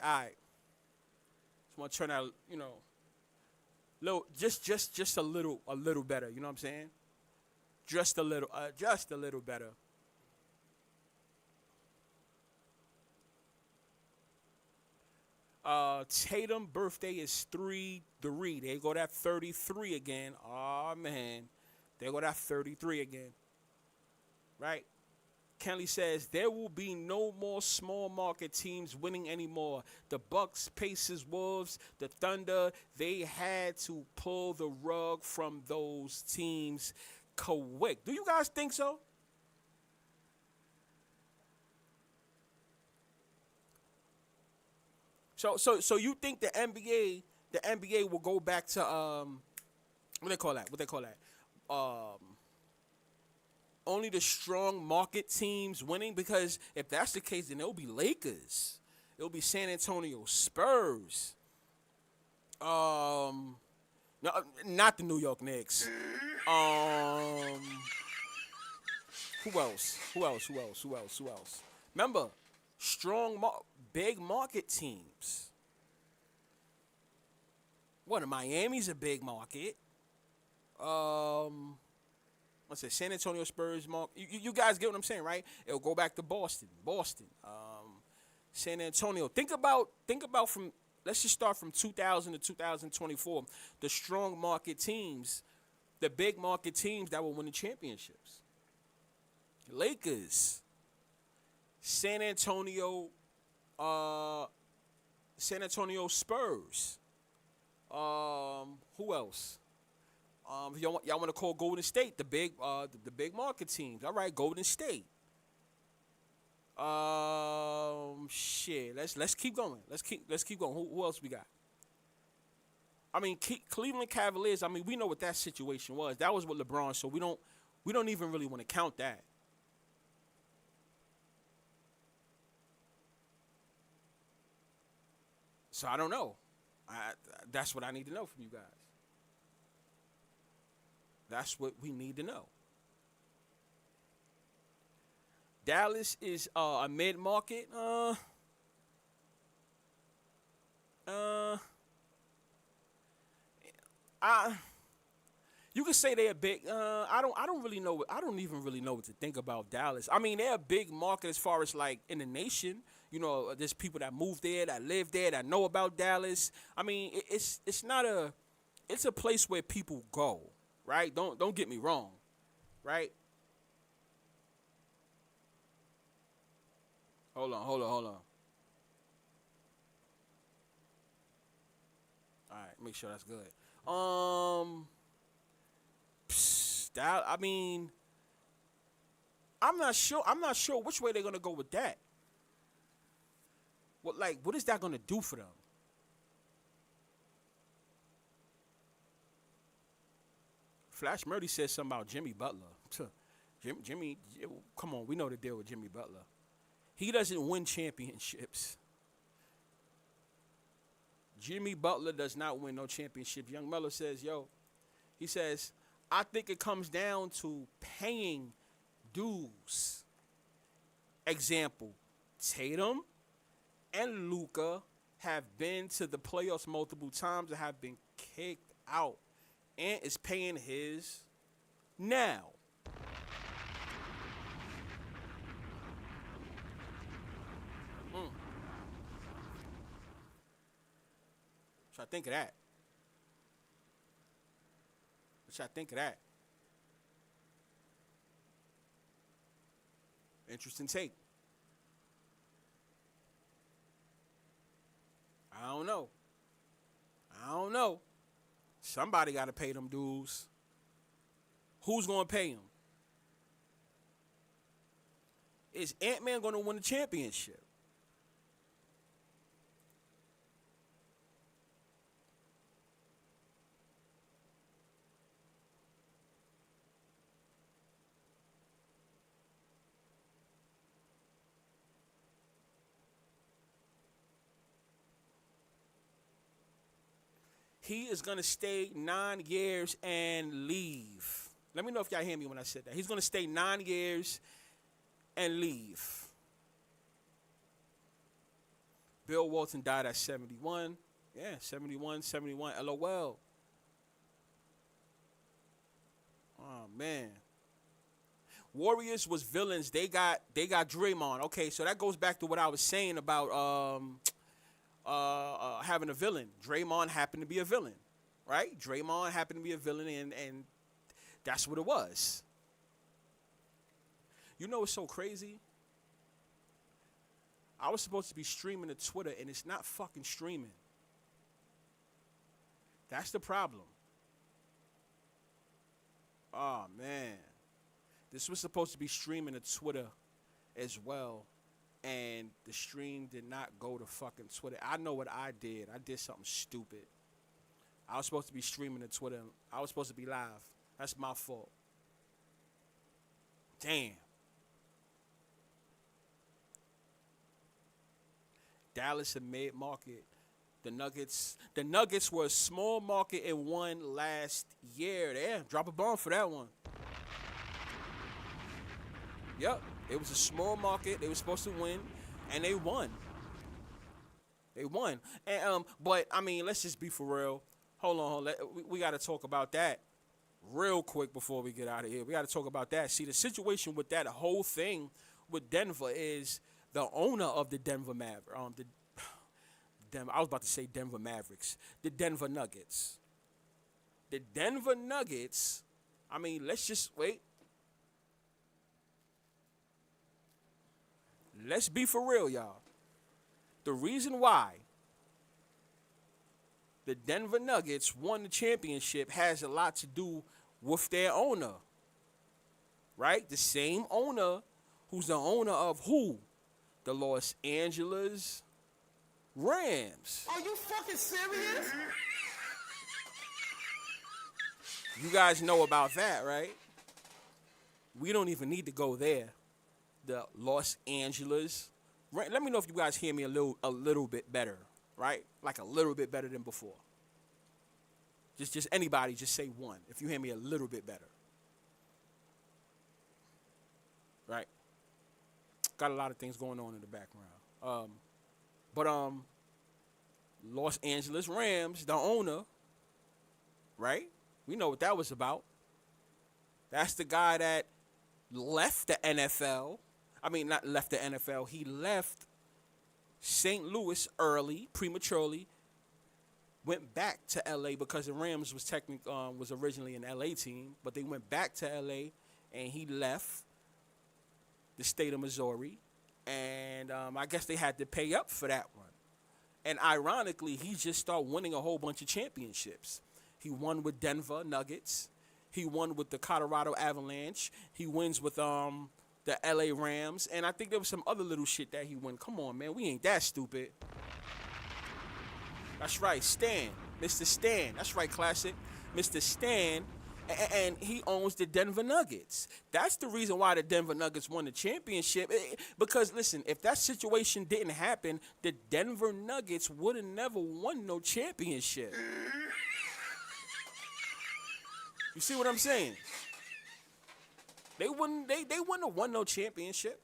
right. Just want to turn out, little, just a little better. You know what I'm saying? Just a little better. Tatum birthday is 3-3. They go that 33 again. Oh man, they go that 33 again. Right? Kenley says there will be no more small market teams winning anymore. The Bucks, Pacers, Wolves, the Thunder, they had to pull the rug from those teams quick. Do you guys think so? So you think the NBA will go back to what they call that? Only the strong market teams winning, because if that's the case, then it'll be Lakers, it'll be San Antonio Spurs, no, not the New York Knicks. Who else? Remember, big market teams. What? Miami's a big market. What's it? San Antonio Spurs. You guys get what I'm saying, right? It'll go back to Boston. San Antonio. Think about from. Let's just start from 2000 to 2024. The strong market teams, the big market teams that will win the championships. Lakers, San Antonio Spurs. Who else? Y'all want to call Golden State the big market teams? All right, Golden State. Shit. Let's keep going. Let's keep going. Who else we got? I mean, Cleveland Cavaliers. I mean, we know what that situation was. That was with LeBron, so we don't even really want to count that. So I don't know. That's what I need to know from you guys. That's what we need to know. Dallas is a mid-market. You could say they're big. I don't really know. I don't even really know what to think about Dallas. I mean, they're a big market as far as like in the nation. You know, there's people that move there, that live there, that know about Dallas. I mean, it's not a. It's a place where people go, right? Don't get me wrong, right? Hold on. All right, make sure that's good. I mean, I'm not sure. I'm not sure which way they're gonna go with that. What is that gonna do for them? Flash Murdy says something about Jimmy Butler. Jimmy, come on, we know the deal with Jimmy Butler. He doesn't win championships. Jimmy Butler does not win no championships. Young Mello says, yo, He says, I think it comes down to paying dues. Example, Tatum and Luka have been to the playoffs multiple times and have been kicked out. Ant is paying his now. So I think of that. What y'all think of that? Interesting take. I don't know. Somebody got to pay them dues. Who's going to pay them? Is Ant-Man going to win the championship? He is going to stay 9 years and leave. Let me know if y'all hear me when I said that. He's going to stay 9 years and leave. Bill Walton died at 71. Yeah, 71, LOL. Oh, man. Warriors was villains. They got Draymond. Okay, so that goes back to what I was saying about having a villain. Draymond happened to be a villain, right? Draymond happened to be a villain, and that's what it was. You know what's so crazy? I was supposed to be streaming to Twitter, and it's not fucking streaming. That's the problem. Oh, man. This was supposed to be streaming to Twitter as well. And the stream did not go to fucking Twitter. I know what I did. I did something stupid. I was supposed to be streaming to Twitter. I was supposed to be live. That's my fault. Damn. Dallas and mid-market. The Nuggets were a small market and won last year. Damn, drop a bomb for that one. Yep. It was a small market. They were supposed to win, and they won. And but I mean, let's just be for real. Hold on. We got to talk about that real quick before we get out of here. We got to talk about that. See, the situation with that whole thing with Denver is the owner of the Denver Mavericks. I was about to say Denver Mavericks. The Denver Nuggets. The Denver Nuggets. I mean, let's just wait. Let's be for real, y'all. The reason why the Denver Nuggets won the championship has a lot to do with their owner. Right? The same owner who's the owner of who? The Los Angeles Rams. Are you fucking serious? You guys know about that, right? We don't even need to go there. The Los Angeles. Let me know if you guys hear me a little bit better, right? Like a little bit better than before. Just anybody, just say one if you hear me a little bit better. Right? Got a lot of things going on in the background. But Los Angeles Rams, the owner, right? We know what that was about. That's the guy that left the NFL. I mean, not left the NFL. He left St. Louis early, prematurely. Went back to LA because the Rams was originally an LA team, but they went back to LA, and he left the state of Missouri, and I guess they had to pay up for that one. And ironically, he just started winning a whole bunch of championships. He won with Denver Nuggets. He won with the Colorado Avalanche. He wins with the LA Rams. And I think there was some other little shit that he won. Come on, man. We ain't that stupid. That's right. Stan. Mr. Stan. That's right, classic. Mr. Stan. And he owns the Denver Nuggets. That's the reason why the Denver Nuggets won the championship. Because, listen, if that situation didn't happen, the Denver Nuggets would have never won no championship. You see what I'm saying? They wouldn't have won no championship.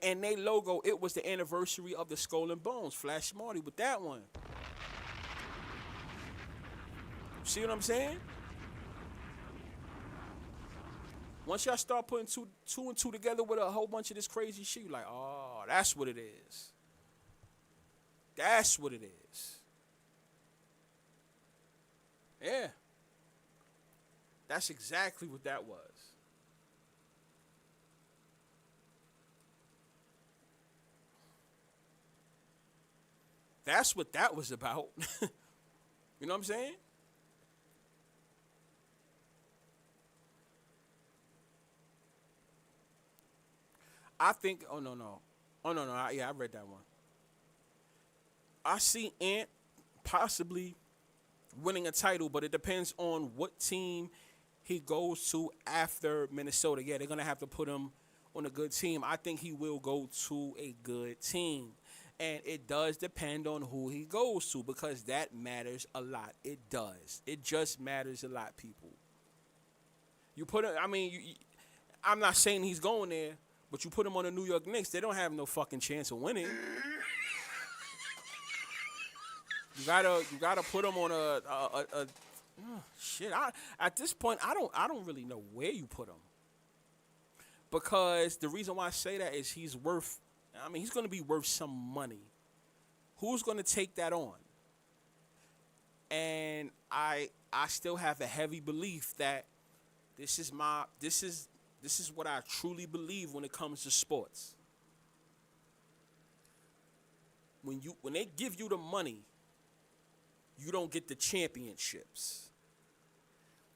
and they logo, it was the anniversary of the Skull and Bones. Flash Smarty with that one. See what I'm saying? Once y'all start putting two and two together with a whole bunch of this crazy shit, you're like, oh, that's what it is. That's what it is. Yeah. That's exactly what that was. That's what that was about. You know what I'm saying? I think, oh no. Yeah, I read that one. I see Ant possibly winning a title, but it depends on what team he goes to after Minnesota. Yeah, they're going to have to put him on a good team. I think he will go to a good team. And it does depend on who he goes to because that matters a lot. It does. It just matters a lot, people. You put him, I'm not saying he's going there, but you put him on the New York Knicks, they don't have no fucking chance of winning. You gotta put him on shit. At this point, I don't really know where you put him, because the reason why I say that is he's going to be worth some money. Who's going to take that on? And I still have a heavy belief that this is what I truly believe when it comes to sports. When they give you the money, you don't get the championships.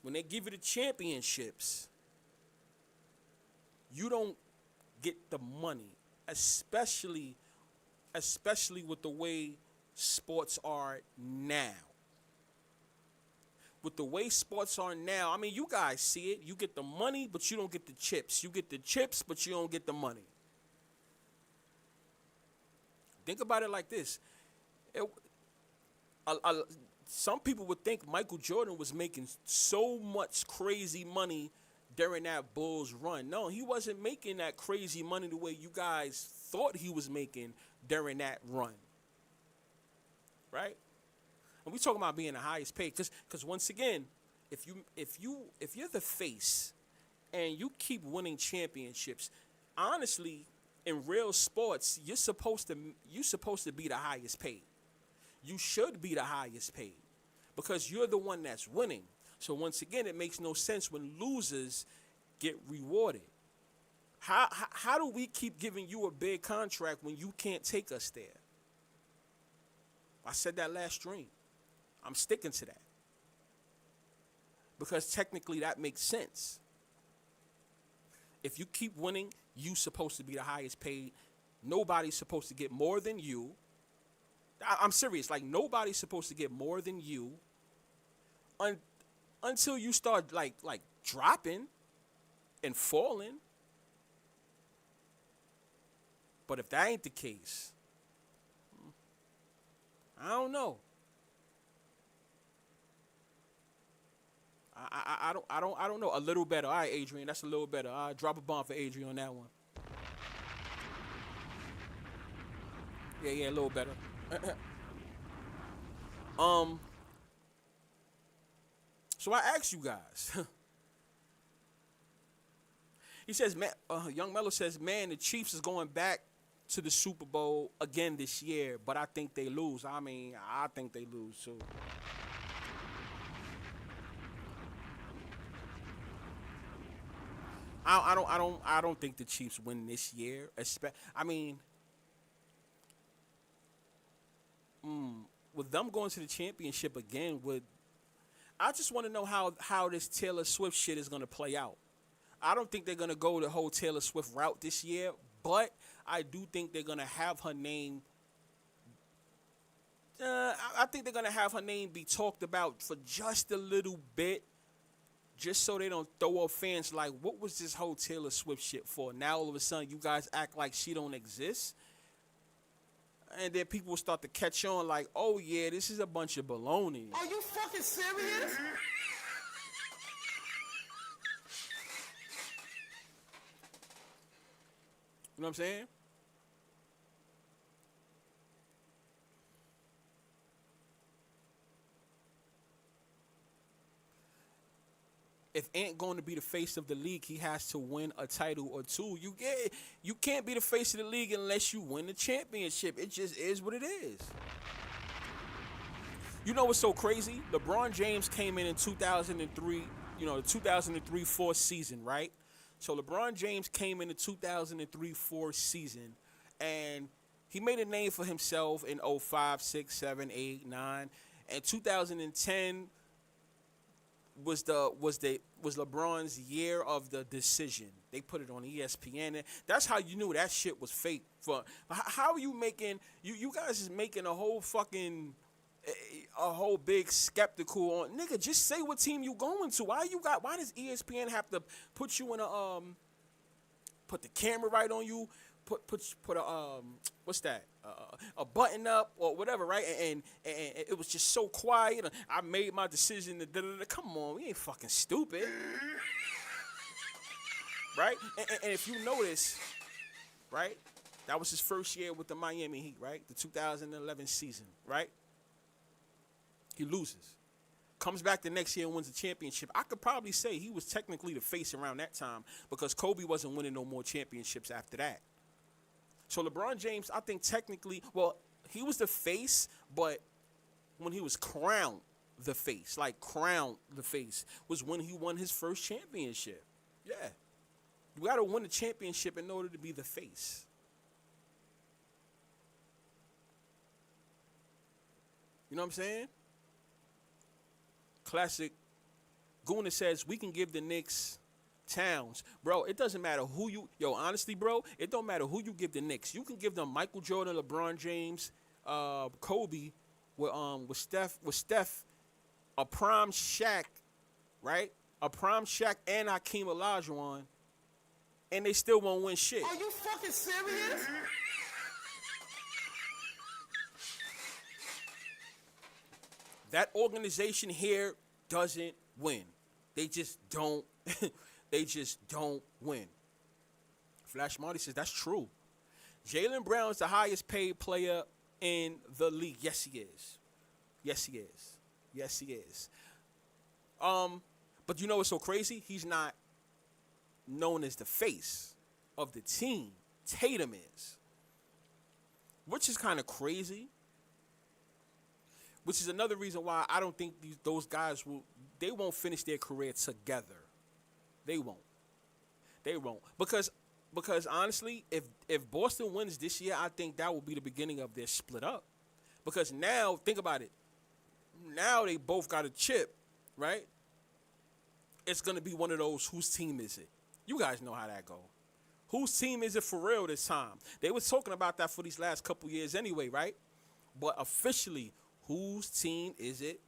When they give you the championships, you don't get the money, especially with the way sports are now. With the way sports are now, you guys see it. You get the money, but you don't get the chips. You get the chips, but you don't get the money. Think about it like this. Some people would think Michael Jordan was making so much crazy money during that Bulls run. No, he wasn't making that crazy money the way you guys thought he was making during that run. Right? And we talking about being the highest paid, because once again, if you're the face and you keep winning championships, honestly, in real sports, you're supposed to be the highest paid. You should be the highest paid because you're the one that's winning. So once again, it makes no sense when losers get rewarded. How do we keep giving you a big contract when you can't take us there? I said that last stream. I'm sticking to that. Because technically that makes sense. If you keep winning, you're supposed to be the highest paid. Nobody's supposed to get more than you. I'm serious. Like, nobody's supposed to get more than you until you start like dropping and falling. But if that ain't the case, I don't know. I don't know. A little better. All right, Adrian, that's a little better. Drop a bomb for Adrian on that one. Yeah, a little better. So I asked you guys. He says, man, Young Mello says, man, the Chiefs is going back to the Super Bowl again this year, but I think they lose. I think they lose too. I don't think the Chiefs win this year. With them going to the championship again, I just want to know how this Taylor Swift shit is going to play out. I don't think they're going to go the whole Taylor Swift route this year, but I do think they're going to have her name. I think they're going to have her name be talked about for just a little bit, just so they don't throw off fans like, what was this whole Taylor Swift shit for? Now all of a sudden you guys act like she don't exist. And then people will start to catch on like, oh, yeah, this is a bunch of baloney. Are you fucking serious? You know what I'm saying? If Ant going to be the face of the league, he has to win a title or two. You can't be the face of the league unless you win the championship. It just is what it is. You know what's so crazy? LeBron James came in 2003, the 2003-04 season, right? So LeBron James came in the 2003-04 season, and he made a name for himself in 05, 6, 7, 8, 9. And 2010 was LeBron's year of the decision. They put it on ESPN. That's how you knew that shit was fake. How are you making you guys is making a whole big skeptical on nigga? Just say what team you going to. Why does ESPN have to put you in put the camera right on you? Put a what's that? A button up or whatever, right? And it was just so quiet. I made my decision. Come on, we ain't fucking stupid, right? And if you notice, right, that was his first year with the Miami Heat, right? The 2011 season, right? He loses, comes back the next year and wins the championship. I could probably say he was technically the face around that time because Kobe wasn't winning no more championships after that. So LeBron James, I think technically, well, he was the face, but when he was crowned the face was when he won his first championship. Yeah. You got to win the championship in order to be the face. You know what I'm saying? Classic. Guna says, we can give the Knicks Towns. Bro, it doesn't matter who you... Yo, honestly, bro, it don't matter who you give the Knicks. You can give them Michael Jordan, LeBron James, Kobe, with Steph, a prime Shaq, right? A prime Shaq and Hakeem Olajuwon, and they still won't win shit. Are you fucking serious? That organization here doesn't win. They just don't. They just don't win. Flash Marty says that's true. Jaylen Brown's the highest paid player in the league. Yes, he is. Yes, he is. Yes, he is. But you know what's so crazy? He's not known as the face of the team. Tatum is. Which is kind of crazy. Which is another reason why I don't think those guys won't finish their career together. They won't. Because honestly, if Boston wins this year, I think that will be the beginning of their split up. Because now, think about it. Now they both got a chip, right? It's going to be one of those, whose team is it? You guys know how that go. Whose team is it for real this time? They were talking about that for these last couple years anyway, right? But officially, whose team is it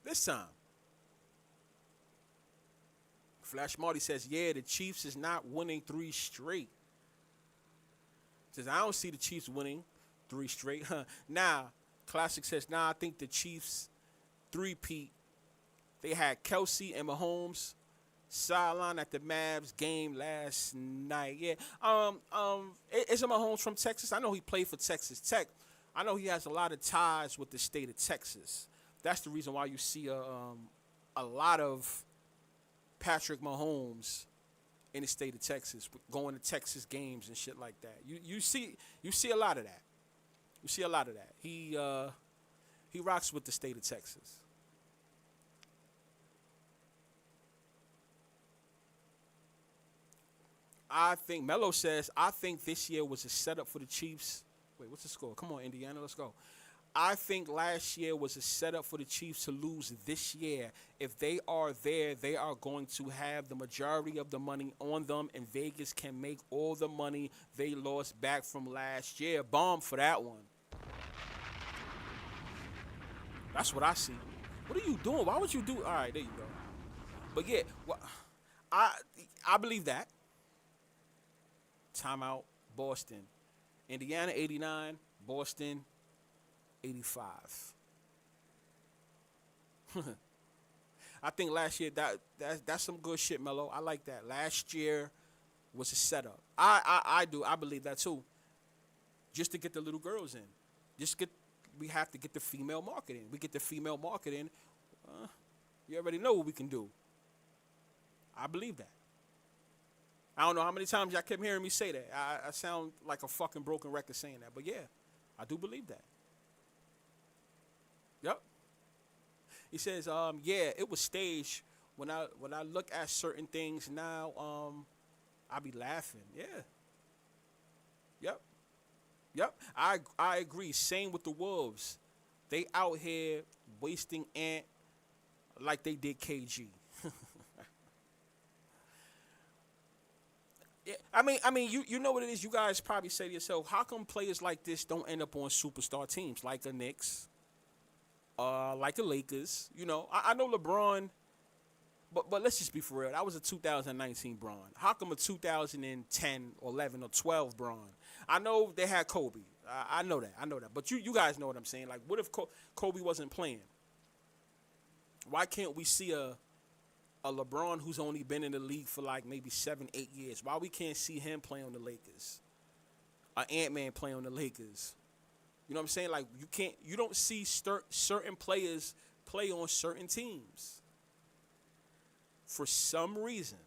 this time? Flash Marty says, yeah, the Chiefs is not winning 3 straight. Says, I don't see the Chiefs winning 3 straight. Nah, Classic says, nah, I think the Chiefs 3-peat. They had Kelsey and Mahomes sideline at the Mavs game last night. Yeah. Isn't Mahomes from Texas? I know he played for Texas Tech. I know he has a lot of ties with the state of Texas. That's the reason why you see a lot of Patrick Mahomes in the state of Texas, going to Texas games and shit like that. You see a lot of that. You see a lot of that. He rocks with the state of Texas. I think Melo says, I think this year was a setup for the Chiefs. Wait, what's the score? Come on, Indiana, let's go. I think last year was a setup for the Chiefs to lose this year. If they are there, they are going to have the majority of the money on them, and Vegas can make all the money they lost back from last year. Bomb for that one. That's what I see. What are you doing? Why would you do? All right, there you go. But yeah, well, I believe that. Timeout, Boston. Indiana 89, Boston 85. I think last year that's some good shit, Melo. I like that. Last year was a setup. I believe that too. Just to get the little girls in. We have to get the female marketing. We get the female marketing. You already know what we can do. I believe that. I don't know how many times y'all kept hearing me say that. I sound like a fucking broken record saying that. But yeah, I do believe that. Yep. He says, yeah, it was staged. When I look at certain things now, I be laughing. Yeah. Yep. I agree. Same with the Wolves. They out here wasting Ant like they did KG. Yeah, I mean, you know what it is. You guys probably say to yourself, how come players like this don't end up on superstar teams like the Knicks, like the Lakers? You know, I know LeBron, but let's just be for real. That was a 2019 Bron. How come a 2010, 11, or 12 Bron? I know they had Kobe. I know that. But you guys know what I'm saying. Like, what if Kobe wasn't playing? Why can't we see a LeBron who's only been in the league for like maybe 7, 8 years? Why we can't see him play on the Lakers? Ant-Man play on the Lakers? You know what I'm saying? Like, you don't see certain players play on certain teams for some reason.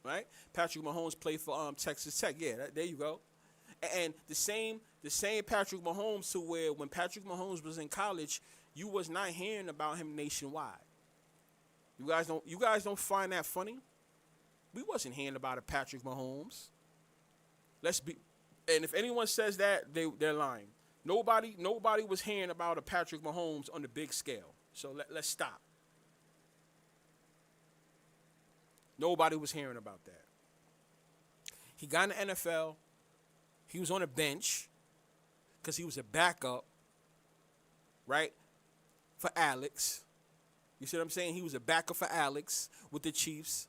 Right? Patrick Mahomes played for Texas Tech. Yeah, there you go. And the same Patrick Mahomes to where when Patrick Mahomes was in college, you was not hearing about him nationwide. You guys don't find that funny? We wasn't hearing about a Patrick Mahomes. And if anyone says that, they're lying. Nobody was hearing about a Patrick Mahomes on the big scale. So let's stop. Nobody was hearing about that. He got in the NFL. He was on a bench because he was a backup, right, for Alex. You see what I'm saying? He was a backup for Alex with the Chiefs.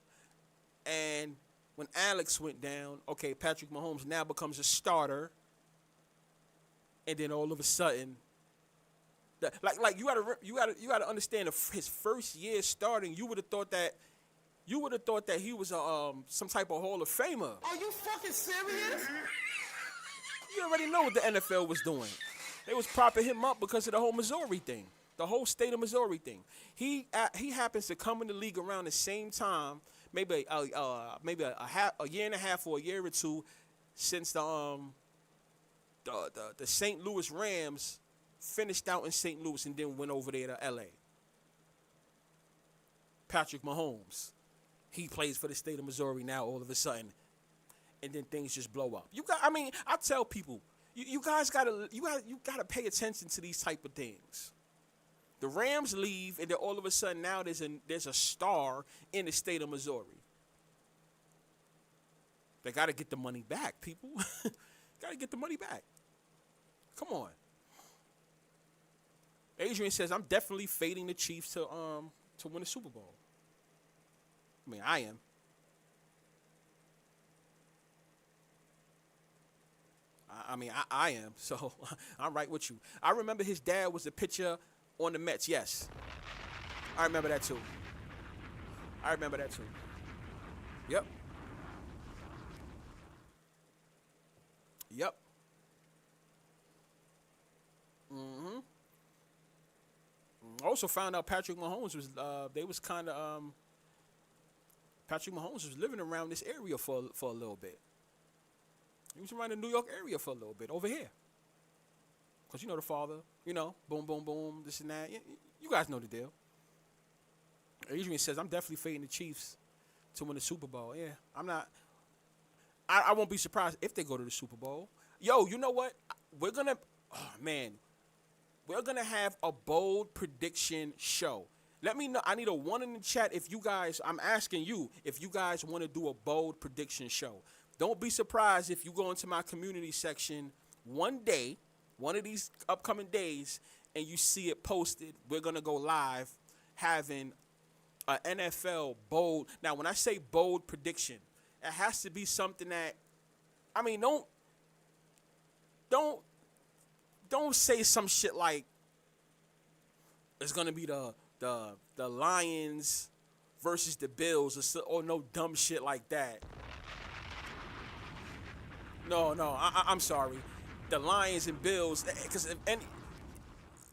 And when Alex went down, okay, Patrick Mahomes now becomes a starter. And then all of a sudden, like you gotta understand his first year starting, you would have thought that he was some type of Hall of Famer. Are you fucking serious? You already know what the NFL was doing. They was propping him up because of the whole Missouri thing, the whole state of Missouri thing. He happens to come in the league around the same time, maybe a year and a half or a year or two since the St. Louis Rams finished out in St. Louis and then went over there to L.A. Patrick Mahomes. He plays for the state of Missouri now all of a sudden. And then things just blow up. I tell people, you guys gotta pay attention to these type of things. The Rams leave, and then all of a sudden now there's a star in the state of Missouri. They gotta get the money back, people. Gotta get the money back. Come on. Adrian says, I'm definitely fading the Chiefs to win the Super Bowl. I mean, I am. I am. So I'm right with you. I remember his dad was a pitcher on the Mets. Yes. I remember that too. Yep. Mm-hmm. I also found out Patrick Mahomes was Patrick Mahomes was living around this area for a little bit. He was around the New York area for a little bit over here. Because you know the father, boom, boom, boom, this and that. You guys know the deal. Adrian says, I'm definitely fading the Chiefs to win the Super Bowl. Yeah, I'm not. I won't be surprised if they go to the Super Bowl. Yo, you know what? We're going to have a bold prediction show. Let me know. I need a 1 in the chat if you guys, I'm asking you, if you guys want to do a bold prediction show. Don't be surprised if you go into my community section one day, one of these upcoming days, and you see it posted. We're going to go live having an NFL bold. Now, when I say bold prediction, it has to be something that I mean, don't say some shit like it's gonna be the Lions versus the Bills or no dumb shit like that. No, I'm sorry. The Lions and Bills, because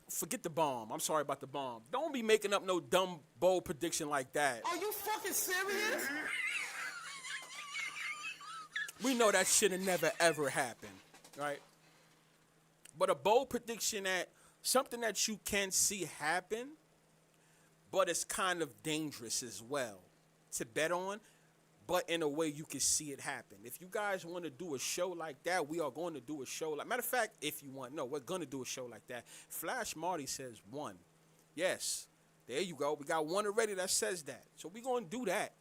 forget the bomb. I'm sorry about the bomb. Don't be making up no dumb bold prediction like that. Are you fucking serious? We know that should have never ever happened, right? But a bold prediction that something that you can see happen, but it's kind of dangerous as well to bet on, but in a way you can see it happen. If you guys want to do a show like that, we are going to do a show like, matter of fact, if you want, no, we're going to do a show like that. Flash Marty says 1. Yes, there you go. We got one already that says that. So we're going to do that.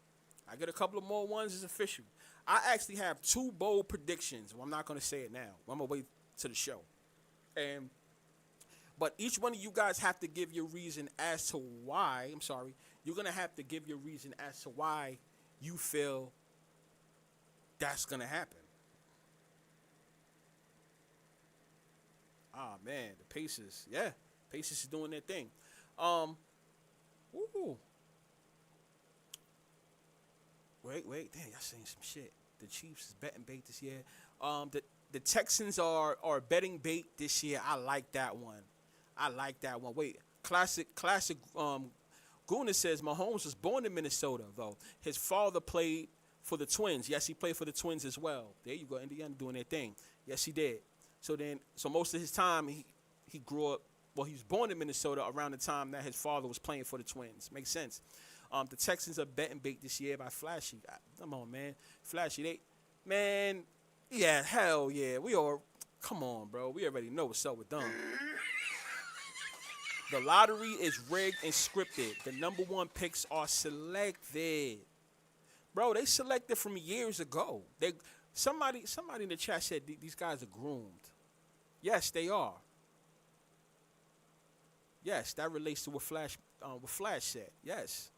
I get a couple of more ones. It's official. I actually have 2 bold predictions. Well, I'm not going to say it now. I'm going to wait to the show. But each one of you guys have to give your reason as to why. I'm sorry. You're going to have to give your reason as to why you feel that's going to happen. Ah, man, the Pacers. Yeah, Pacers is doing their thing. Woo. Wait. Damn, y'all saying some shit. The Chiefs is betting bait this year. The Texans are betting bait this year. I like that one. Wait, classic. Guna says Mahomes was born in Minnesota, though. His father played for the Twins. Yes, he played for the Twins as well. There you go, Indiana doing their thing. Yes, he did. So most of his time, he grew up, well, he was born in Minnesota around the time that his father was playing for the Twins. Makes sense. The Texans are betting bait this year by Flashy. Come on, man. Flashy, yeah, hell yeah. Come on, bro. We already know what's up with them. The lottery is rigged and scripted. The number 1 picks are selected. Bro, they selected from years ago. Somebody in the chat said these guys are groomed. Yes, they are. Yes, that relates to what Flash said. Yes.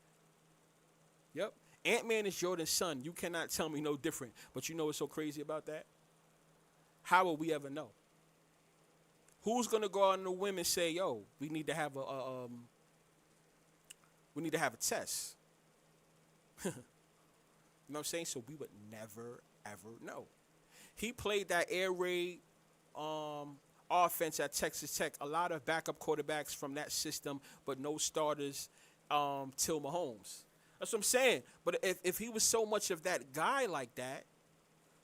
Yep. Ant-Man is Jordan's son. You cannot tell me no different. But you know what's so crazy about that? How will we ever know? Who's gonna go out on the whim and say, "Yo, we need to have a test"? You know what I'm saying? So we would never ever know. He played that air raid offense at Texas Tech. A lot of backup quarterbacks from that system, but no starters till Mahomes. That's what I'm saying. But if he was so much of that guy like that,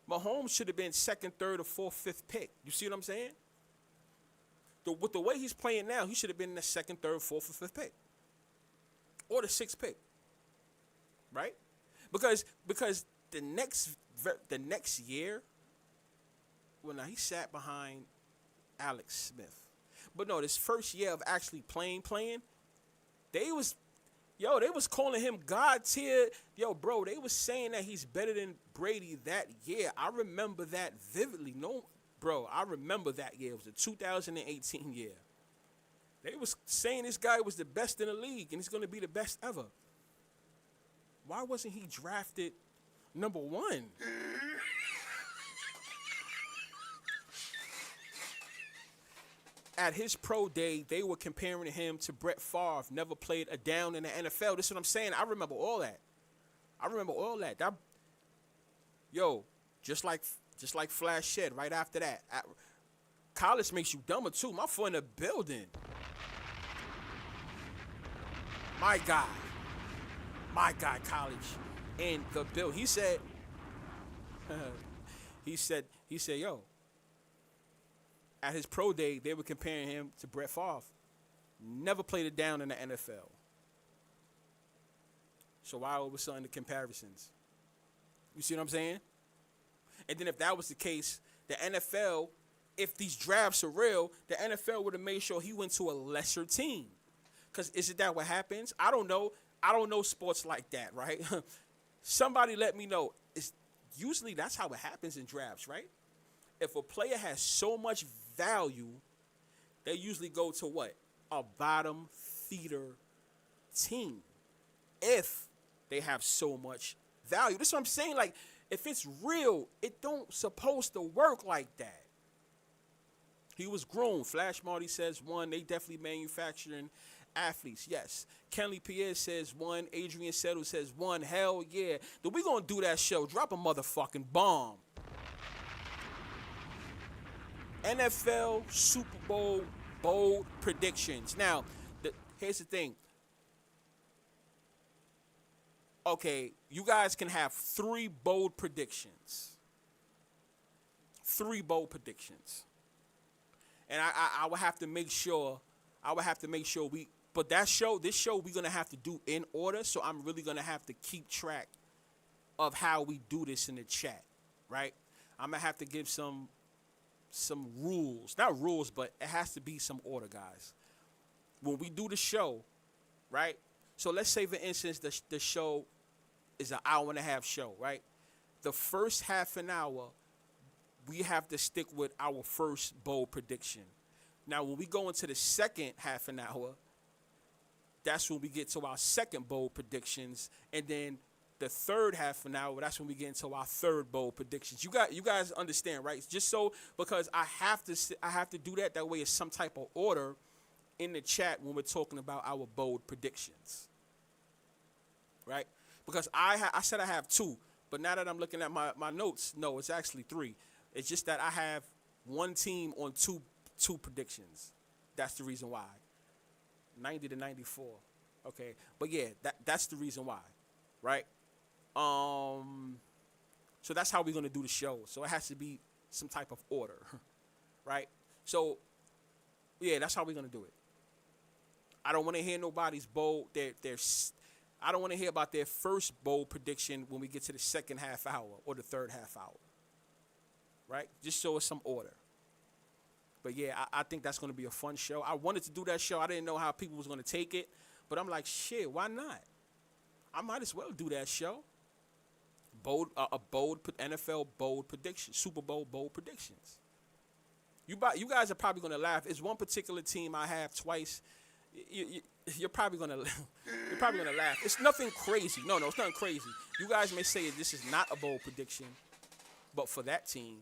Mahomes should have been 2nd, 3rd, or 4th, 5th pick. You see what I'm saying? With the way he's playing now, he should have been in the 2nd, 3rd, 4th, or 5th pick. Or the 6th pick. Right? Because the next year, well, now he sat behind Alex Smith. But no, this first year of actually playing, they was calling him God tier. Yo, bro, they was saying that he's better than Brady that year. I remember that vividly. No, bro, I remember that year. It was the 2018 year. They was saying this guy was the best in the league and he's going to be the best ever. Why wasn't he drafted number 1? At his pro day, they were comparing him to Brett Favre, never played a down in the NFL. This is what I'm saying. I remember all that. Just like Flash said right after that. College makes you dumber too. My foot in the building. My God, college in the building. He said, yo. At his pro day, they were comparing him to Brett Favre. Never played it down in the NFL. So why all of a sudden the comparisons? You see what I'm saying? And then if that was the case, the NFL, if these drafts are real, the NFL would have made sure he went to a lesser team. Because isn't that what happens? I don't know. I don't know sports like that, right? Somebody let me know. Usually that's how it happens in drafts, right? If a player has so much value, they usually go to what? A bottom feeder team. If they have so much value. That's what I'm saying. Like, if it's real, it don't supposed to work like that. He was grown. Flash Marty says 1. They definitely manufacturing athletes. Yes. Kenley Pierre says 1. Adrian Settle says 1. Hell yeah. Then we gonna do that show. Drop a motherfucking bomb. NFL Super Bowl bold predictions. Now, here's the thing. Okay, you guys can have 3 bold predictions. 3 bold predictions. And I would have to make sure but this show we're going to have to do in order, so I'm really going to have to keep track of how we do this in the chat, right? I'm going to have to give some rules. Not rules, but it has to be some order, guys. When we do the show, right? So let's say, for instance, the show is an hour and a half show, right? The first half an hour, we have to stick with our first bold prediction. Now, when we go into the second half an hour, that's when we get to our second bold predictions. And then the third half an hour, that's when we get into our third bold predictions. You guys understand, right? Just so, because I have to do that. That way it's some type of order in the chat when we're talking about our bold predictions, right? Because I said I have 2, but now that I'm looking at my notes, no, it's actually 3. It's just that I have one team on two predictions. That's the reason why. 90 to 94. Okay, but yeah, that's the reason why, right? So that's how we're gonna do the show. So it has to be some type of order, right? So yeah, that's how we're gonna do it. I don't want to hear nobody's bold. I don't want to hear about their first bold prediction when we get to the second half hour or the third half hour, right? Just show us some order. But yeah, I think that's going to be a fun show. I wanted to do that show. I didn't know how people was going to take it, but I'm like, shit, why not? I might as well do that show. A bold NFL bold prediction, Super Bowl bold predictions. You guys are probably going to laugh. It's one particular team I have twice. You're probably gonna laugh. It's nothing crazy. No, it's nothing crazy. You guys may say this is not a bold prediction, but for that team,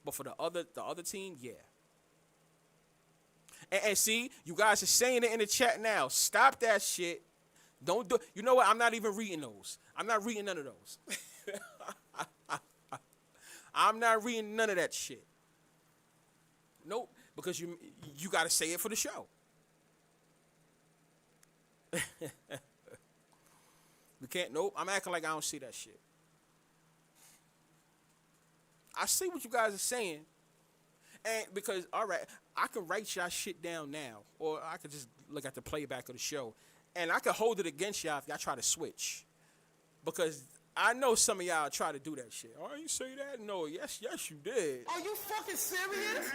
but for the other team, yeah. And see, you guys are saying it in the chat now. Stop that shit. Don't do. You know what? I'm not even reading those. I'm not reading none of those. I'm not reading none of that shit. Nope, because you got to say it for the show. We can't. Nope. I'm acting like I don't see that shit. I see what you guys are saying, and because all right, I can write y'all shit down now, or I could just look at the playback of the show, and I could hold it against y'all if y'all try to switch, because I know some of y'all try to do that shit. Oh, you say that? No. Yes, you did. Are you fucking serious?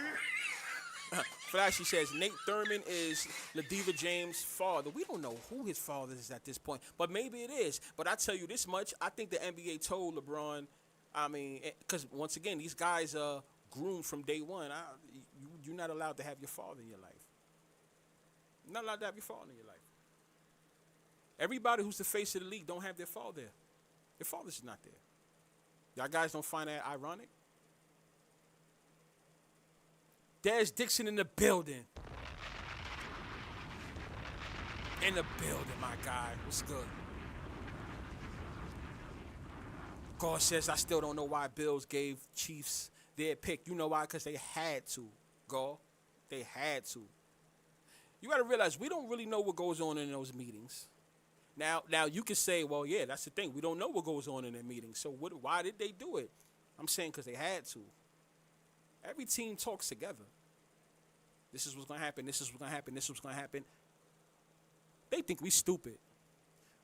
Flashy says Nate Thurman is LaDiva James' father. We don't know who his father is at this point, but maybe it is. But I tell you this much, I think the NBA told LeBron, because once again, these guys are groomed from day one. You're not allowed to have your father in your life. You're not allowed to have your father in your life. Everybody who's the face of the league don't have their father there. Their father's not there. Y'all guys don't find that ironic? There's Dixon in the building. In the building, my guy. What's good? God says, I still don't know why Bills gave Chiefs their pick. You know why? Because they had to, God. They had to. You got to realize, we don't really know what goes on in those meetings. Now you can say, well, yeah, that's the thing. We don't know what goes on in their meetings. So why did they do it? I'm saying because they had to. Every team talks together. This is what's going to happen. This is what's going to happen. This is what's going to happen. They think we stupid.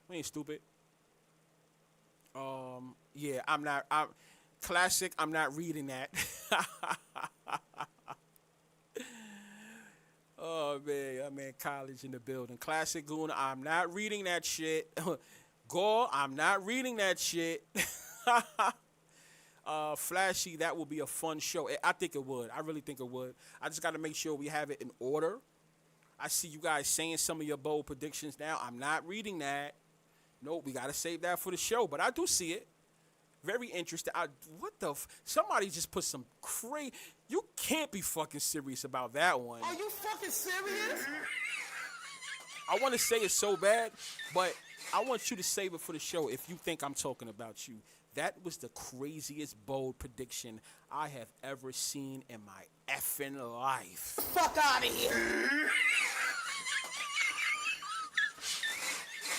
We ain't stupid. Yeah, I'm classic. I'm not reading that. Oh, man. I'm in college in the building. Classic Goon. I'm not reading that shit. Gore, I'm not reading that shit. Flashy, that will be a fun show. I think it would. I really think it would. I just got to make sure we have it in order. I see you guys saying some of your bold predictions now. I'm not reading that. Nope, we got to save that for the show. But I do see it. Very interesting. What the? Somebody just put some crazy. You can't be fucking serious about that one. Are you fucking serious? I want to say it so bad, but I want you to save it for the show if you think I'm talking about you. That was the craziest bold prediction I have ever seen in my effing life. Fuck out of here.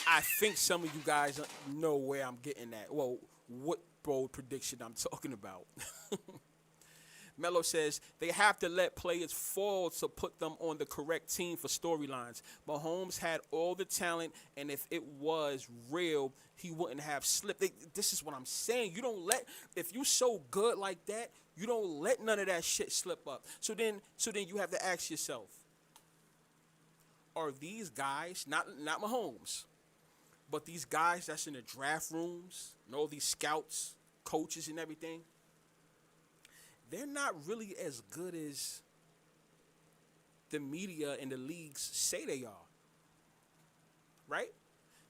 I think some of you guys know where I'm getting at. Well, what bold prediction I'm talking about. Mello says they have to let players fall to put them on the correct team for storylines. Mahomes had all the talent, and if it was real, he wouldn't have slipped. This is what I'm saying. You don't let, if you so good like that, you don't let none of that shit slip up. So then you have to ask yourself, are these guys, not Mahomes, but these guys that's in the draft rooms and all these scouts, coaches and everything, they're not really as good as the media and the leagues say they are, right?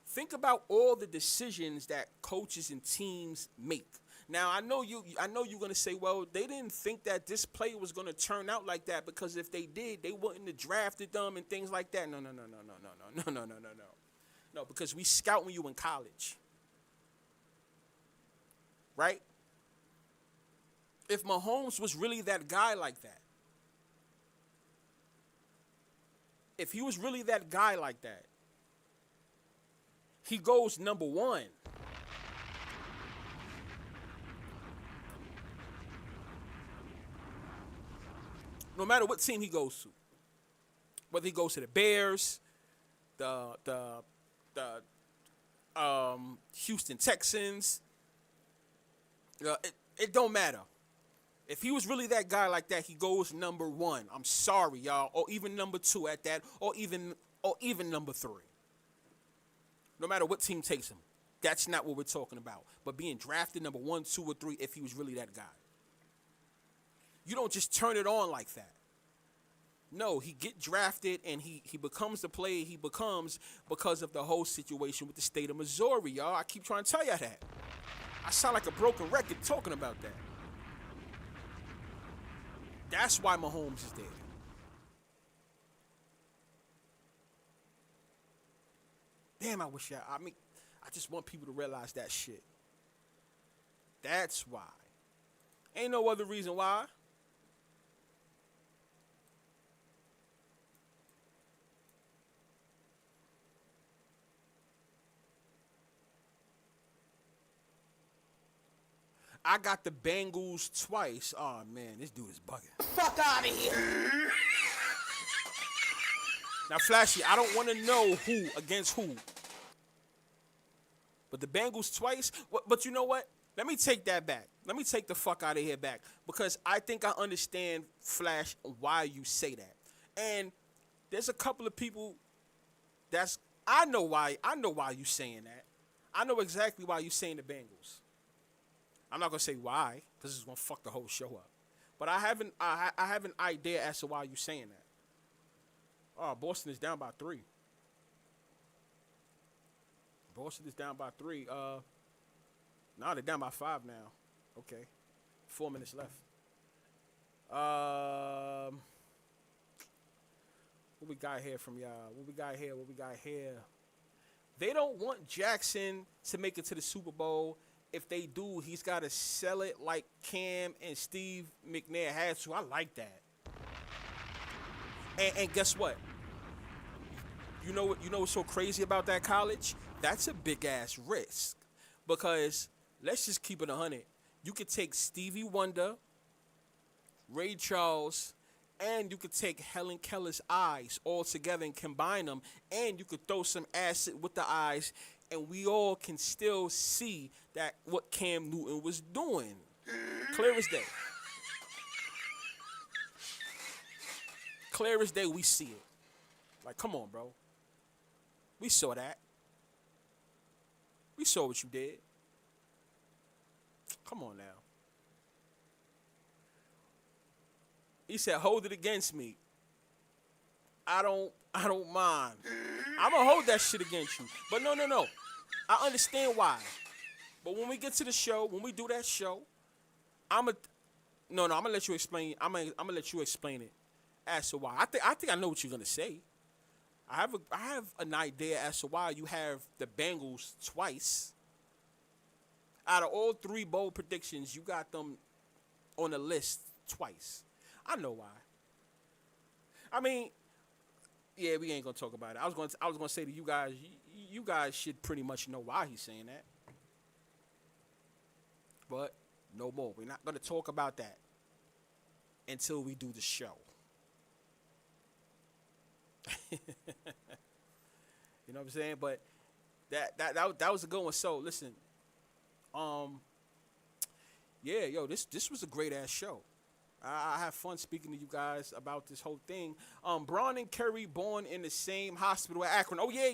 Think about all the decisions that coaches and teams make. Now, I know you're gonna say, well, they didn't think that this player was gonna turn out like that because if they did, they wouldn't have drafted them and things like that. No. No, because we scouting you in college, right? If Mahomes was really that guy like that, if he was really that guy like that, he goes number one. No matter what team he goes to, whether he goes to the Bears, the Houston Texans, it don't matter. If he was really that guy like that, he goes number one. I'm sorry, y'all, or even number two at that, or even number three. No matter what team takes him, that's not what we're talking about. But being drafted number 1, 2, or 3, if he was really that guy, you don't just turn it on like that. No, he get drafted and he becomes the player he becomes because of the whole situation with the state of Missouri, y'all. I keep trying to tell y'all that. I sound like a broken record talking about that. That's why Mahomes is there. Damn, I just want people to realize that shit. That's why. Ain't no other reason why. I got the Bengals twice. Oh, man, this dude is bugging. Fuck out of here. Now, Flashy, I don't want to know who against who. But the Bengals twice. But you know what? Let me take that back. Let me take the fuck out of here back. Because I think I understand, Flash, why you say that. And there's a couple of people I know why you saying that. I know exactly why you saying the Bengals. I'm not gonna say why, because it's gonna fuck the whole show up. But I have an idea as to why you saying that. Oh, Boston is down by 3. Boston is down by 3. Now they're down by 5 now. Okay. 4 minutes left. What we got here from y'all? What we got here? They don't want Jackson to make it to the Super Bowl. If they do, he's got to sell it like Cam and Steve McNair had to. I like that. And guess what? You know what's so crazy about that college? That's a big-ass risk. Because, let's just keep it 100. You could take Stevie Wonder, Ray Charles, and you could take Helen Keller's eyes all together and combine them. And you could throw some acid with the eyes, and we all can still see that what Cam Newton was doing. Clear as day. Clear as day, we see it. Like, come on, bro. We saw that. We saw what you did. Come on now. He said, hold it against me. I don't mind. I'm going to hold that shit against you. But no. I understand why. But when we get to the show, when we do that show, I'm gonna let you explain. I'm gonna let you explain it as to why. I think I know what you're gonna say. I have an idea as to why you have the Bengals twice. Out of all three bold predictions, you got them on the list twice. I know why. I mean, yeah, we ain't gonna talk about it. I was gonna say to you guys, you guys should pretty much know why he's saying that. But no more. We're not gonna talk about that until we do the show. You know what I'm saying? But that was a good one. So listen, yeah, yo, this was a great ass show. I have fun speaking to you guys about this whole thing. Braun and Curry born in the same hospital at Akron. Oh yeah,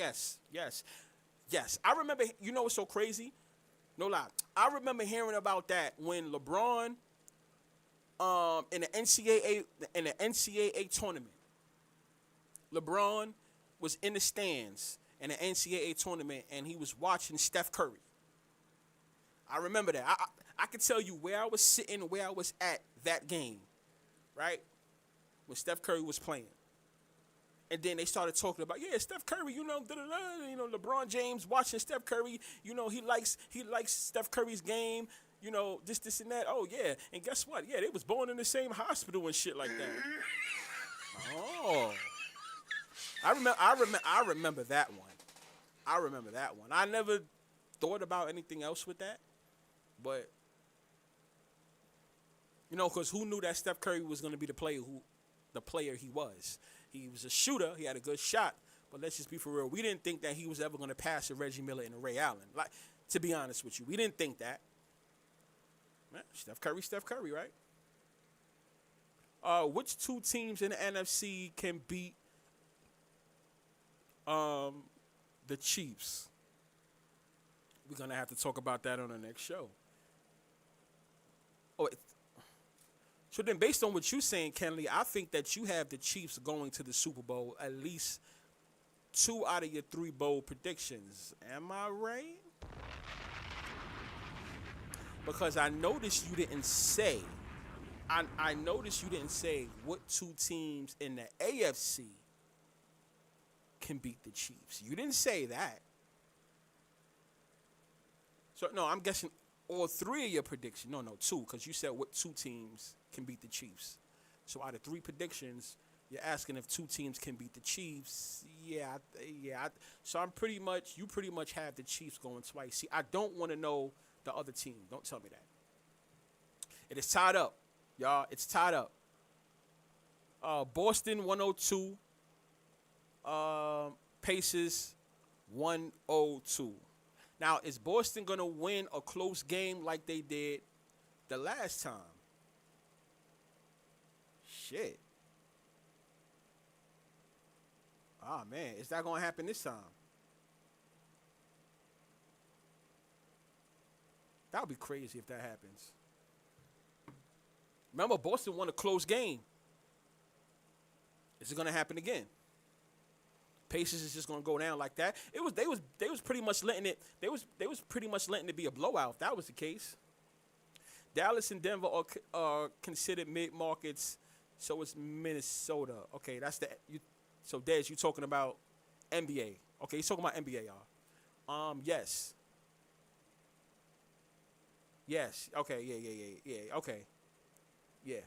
yes. I remember. You know what's so crazy? No lie. I remember hearing about that when LeBron, in the NCAA tournament, LeBron was in the stands in the NCAA tournament and he was watching Steph Curry. I remember that. I can tell you where I was sitting, where I was at that game, right? When Steph Curry was playing. And then they started talking about, yeah, Steph Curry, LeBron James watching Steph Curry, he likes Steph Curry's game, this and that. Oh yeah, and guess what? Yeah, they was born in the same hospital and shit like that. Oh, I remember that one. I never thought about anything else with that, but because who knew that Steph Curry was going to be the player he was. He was a shooter. He had a good shot. But let's just be for real. We didn't think that he was ever going to pass a Reggie Miller and a Ray Allen. Like, to be honest with you, we didn't think that. Man, Steph Curry, right? Which two teams in the NFC can beat the Chiefs? We're going to have to talk about that on the next show. So then based on what you're saying, Kenley, I think that you have the Chiefs going to the Super Bowl at least 2 out of your 3 bold predictions. Am I right? Because I noticed you didn't say, I noticed you didn't say what 2 teams in the AFC can beat the Chiefs. You didn't say that. So, no, I'm guessing all 3 of your predictions. No, 2, because you said what 2 teams can beat the Chiefs. So out of 3 predictions, you're asking if 2 teams can beat the Chiefs. Yeah. So you pretty much have the Chiefs going twice. See, I don't want to know the other team. Don't tell me that. It is tied up, y'all. It's tied up. Boston 102. Pacers 102. Now, is Boston going to win a close game like they did the last time? Shit. Oh, man. Is that going to happen this time? That would be crazy if that happens. Remember, Boston won a close game. Is it going to happen again? Pacers is just gonna go down like that. They was pretty much letting it. They was pretty much letting it be a blowout. If that was the case. Dallas and Denver are considered mid markets. So it's Minnesota. Okay, that's the. So Dez, you talking about NBA? Okay, he's talking about NBA, y'all. Yes. Yes. Okay. Yeah. Okay. Yeah.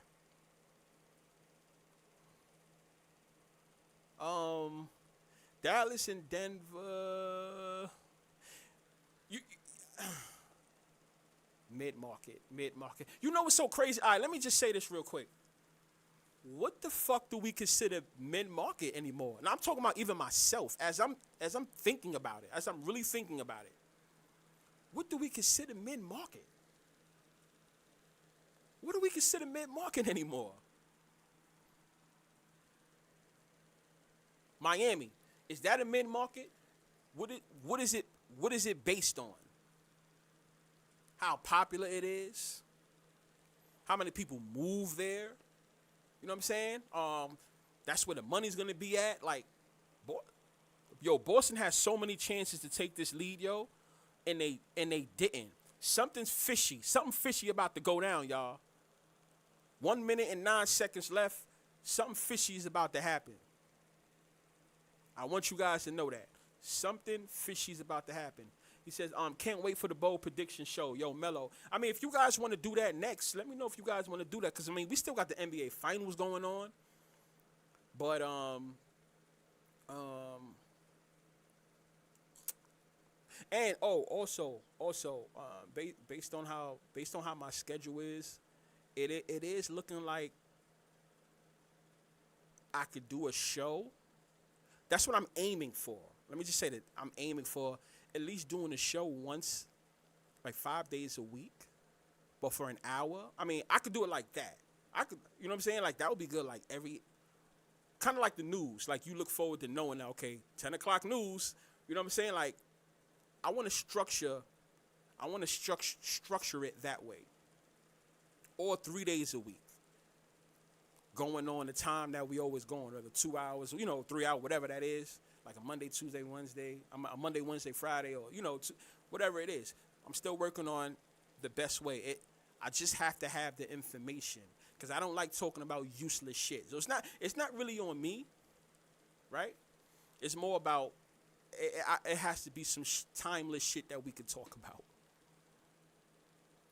Dallas and Denver. Mid-market. You know what's so crazy? All right, let me just say this real quick. What the fuck do we consider mid-market anymore? And I'm talking about even myself as I'm thinking about it, as I'm really thinking about it. What do we consider mid-market? What do we consider mid-market anymore? Miami. Is that a mid-market? What is it based on? How popular it is? How many people move there? You know what I'm saying? That's where the money's gonna be at. Like, Boston has so many chances to take this lead, yo. and they didn't. Something's fishy. Something fishy about to go down, y'all. 1 minute and 9 seconds left. Something fishy is about to happen. I want you guys to know that. Something fishy is about to happen. He says, can't wait for the bold prediction show. Yo, Mello. I mean, if you guys want to do that next, let me know if you guys want to do that. Because, I mean, we still got the NBA Finals going on. But, and, also, based on how my schedule is, it is looking like I could do a show. That's what I'm aiming for. Let me just say that I'm aiming for at least doing a show once, like 5 days a week, but for an hour. I mean, I could do it like that. I could, you know what I'm saying? Like, that would be good. Like, kind of like the news. Like, you look forward to knowing that, okay, 10 o'clock news. You know what I'm saying? Like, I want to structure it that way. Or 3 days a week. Going on the time that we always going, whether 2 hours, 3 hours, whatever that is. Like a Monday, Tuesday, Wednesday, a Monday, Wednesday, Friday, or, whatever it is. I'm still working on the best way. I just have to have the information because I don't like talking about useless shit. So it's not really on me, right? It's more about, it has to be some timeless shit that we could talk about.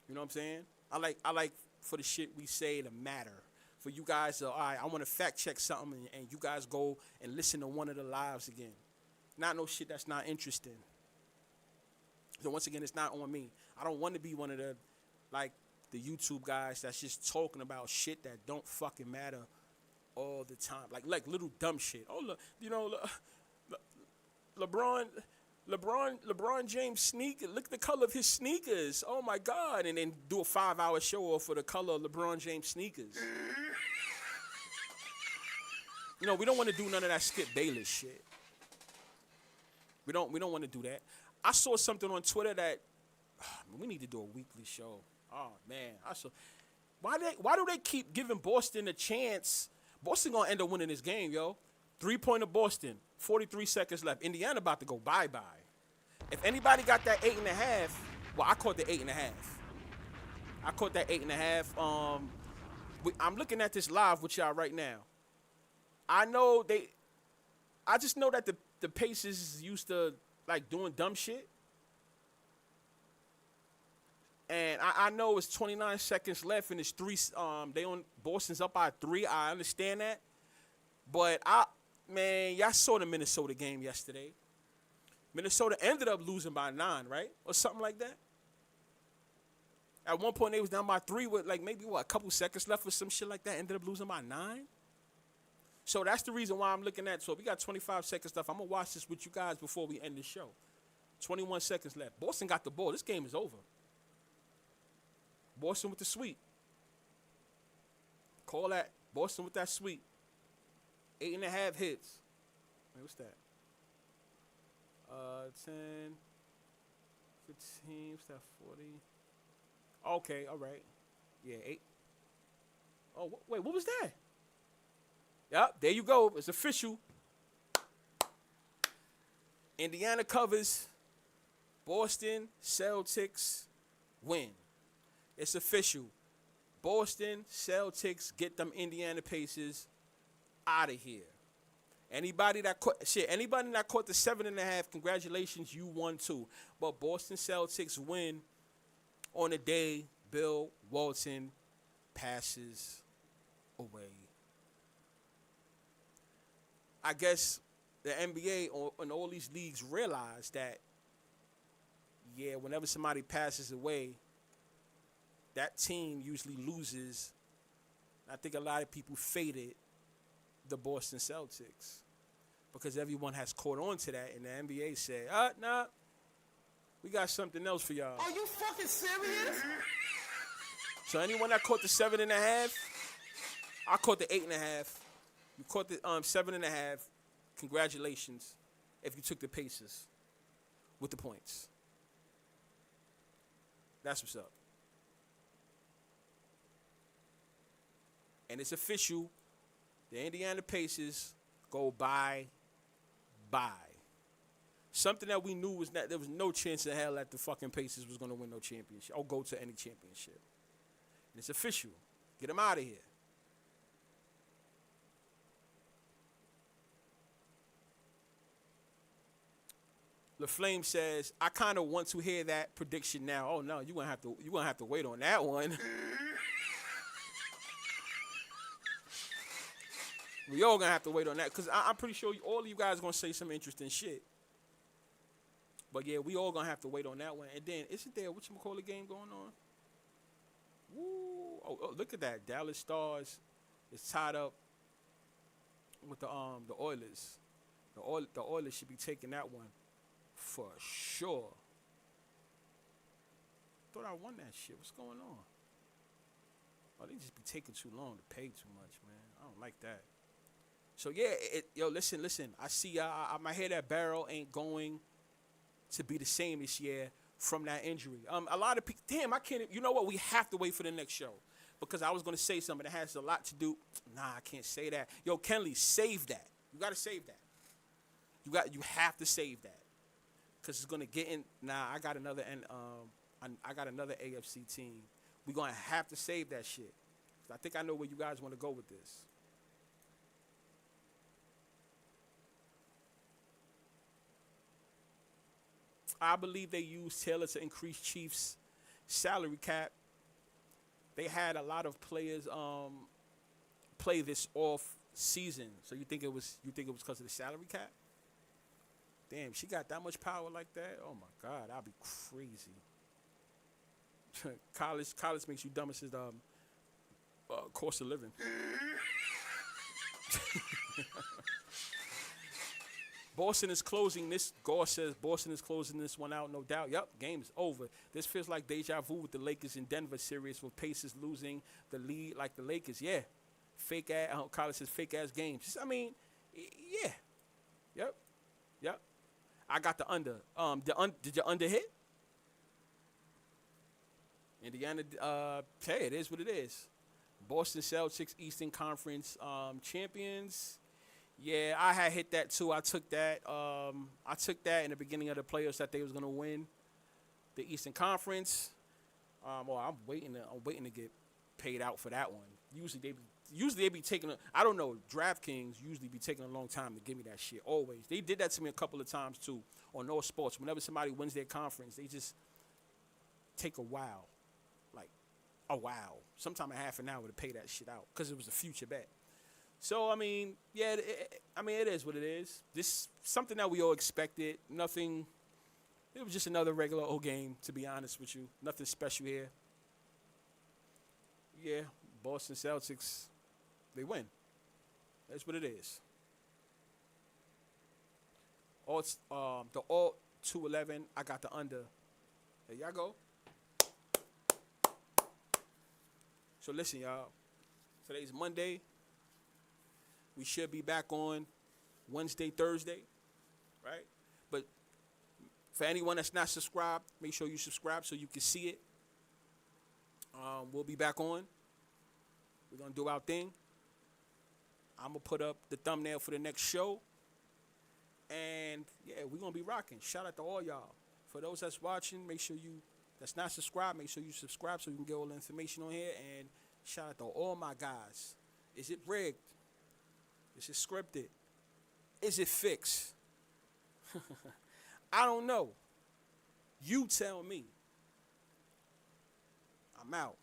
You know what I'm saying? I like for the shit we say to matter. For you guys, all right, I want to fact check something, and you guys go and listen to one of the lives again. Not no shit that's not interesting. So once again, it's not on me. I don't want to be one of the YouTube guys that's just talking about shit that don't fucking matter all the time. Like little dumb shit. Oh, look, LeBron James sneaker. Look at the color of his sneakers. Oh my God! And then do a 5-hour show off for the color of LeBron James sneakers. We don't want to do none of that Skip Bayless shit. We don't want to do that. I saw something on Twitter that we need to do a weekly show. Oh man, why do they keep giving Boston a chance? Boston gonna end up winning this game, yo. 3-pointer Boston, 43 seconds left. Indiana about to go bye-bye. If anybody got that 8.5, well, I caught the 8.5. I caught that 8.5. I'm looking at this live with y'all right now. I just know that the Pacers is used to like doing dumb shit. And I know it's 29 seconds left and it's Boston's up by 3. I understand that. But y'all saw the Minnesota game yesterday. Minnesota ended up losing by 9, right? Or something like that. At one point, they was down by 3 with maybe a couple seconds left or some shit like that. Ended up losing by 9. So that's the reason why I'm looking at. So we got 25 seconds left. I'm going to watch this with you guys before we end the show. 21 seconds left. Boston got the ball. This game is over. Boston with the sweep. Call that. Boston with that sweep. 8.5 hits. Wait, what's that? 10, 15, what's that, 40? Okay, all right. Yeah, 8. Oh, wait, what was that? Yep, there you go. It's official. Indiana covers. Boston Celtics win. It's official. Boston Celtics get them Indiana Pacers out of here. Anybody that caught the 7.5, congratulations, you won too. But Boston Celtics win on the day Bill Walton passes away. I guess the NBA and all these leagues realize that, whenever somebody passes away, that team usually loses. I think a lot of people faded the Boston Celtics because everyone has caught on to that, and the NBA said, nah, we got something else for y'all. Are you fucking serious? So anyone that caught the 7.5, I caught the 8.5. You caught the 7.5. Congratulations if you took the Pacers with the points. That's what's up. And it's official. The Indiana Pacers go bye-bye. Something that we knew was that there was no chance in hell that the fucking Pacers was going to win no championship or go to any championship. And it's official. Get them out of here. LaFlame says, I kind of want to hear that prediction now. Oh no, you're gonna have to wait on that one. We all gonna have to wait on that because I'm pretty sure all of you guys are gonna say some interesting shit. But yeah, we all gonna have to wait on that one. And then isn't there whatchamacallit game going on? Woo! Oh, look at that. Dallas Stars is tied up with the Oilers. The Oilers should be taking that one for sure. Thought I won that shit. What's going on? Oh, they just be taking too long to pay too much, man. I don't like that. So yeah, listen. I see. I might hear that Barrow ain't going to be the same this year from that injury. A lot of people. Damn, I can't. You know what? We have to wait for the next show because I was gonna say something that has a lot to do. Nah, I can't say that. Yo, Kenley, save that. You gotta save that. You have to save that because it's gonna get in. Nah, I got another I got another AFC team. We're gonna have to save that shit. I think I know where you guys want to go with this. I believe they used Taylor to increase Chiefs' salary cap. They had a lot of players play this off season. So you think it was because of the salary cap? Damn, she got that much power like that? Oh my God, I'd be crazy. College makes you dumb as the cost of living. Boston is closing this. Gore says Boston is closing this one out, no doubt. Yep, game's over. This feels like deja vu with the Lakers in Denver series with Pacers losing the lead like the Lakers. Yeah, fake ass. College says fake ass games. I mean, yeah, yep. I got the under. Did your under hit? Indiana. Hey, it is what it is. Boston Celtics, Eastern Conference champions. Yeah, I had hit that too. I took that. I took that in the beginning of the playoffs that they was gonna win the Eastern Conference. Well, I'm waiting to get paid out for that one. Usually they be taking I don't know. DraftKings usually be taking a long time to give me that shit. Always. They did that to me a couple of times too on No Sports. Whenever somebody wins their conference, they just take a while, like a while, sometime a half an hour to pay that shit out because it was a future bet. So, I mean, yeah, it is what it is. This something that we all expected. Nothing. It was just another regular old game, to be honest with you. Nothing special here. Yeah, Boston Celtics, they win. That's what it is. The all 211. I got the under. There y'all go. So listen, y'all. Today's Monday. We should be back on Wednesday, Thursday, right? But for anyone that's not subscribed, make sure you subscribe so you can see it. We'll be back on. We're going to do our thing. I'm going to put up the thumbnail for the next show. And, yeah, we're going to be rocking. Shout out to all y'all. For those that's watching, make sure that's not subscribed, make sure you subscribe so you can get all the information on here. And shout out to all my guys. Is it rigged? Is it scripted? Is it fixed? I don't know. You tell me. I'm out.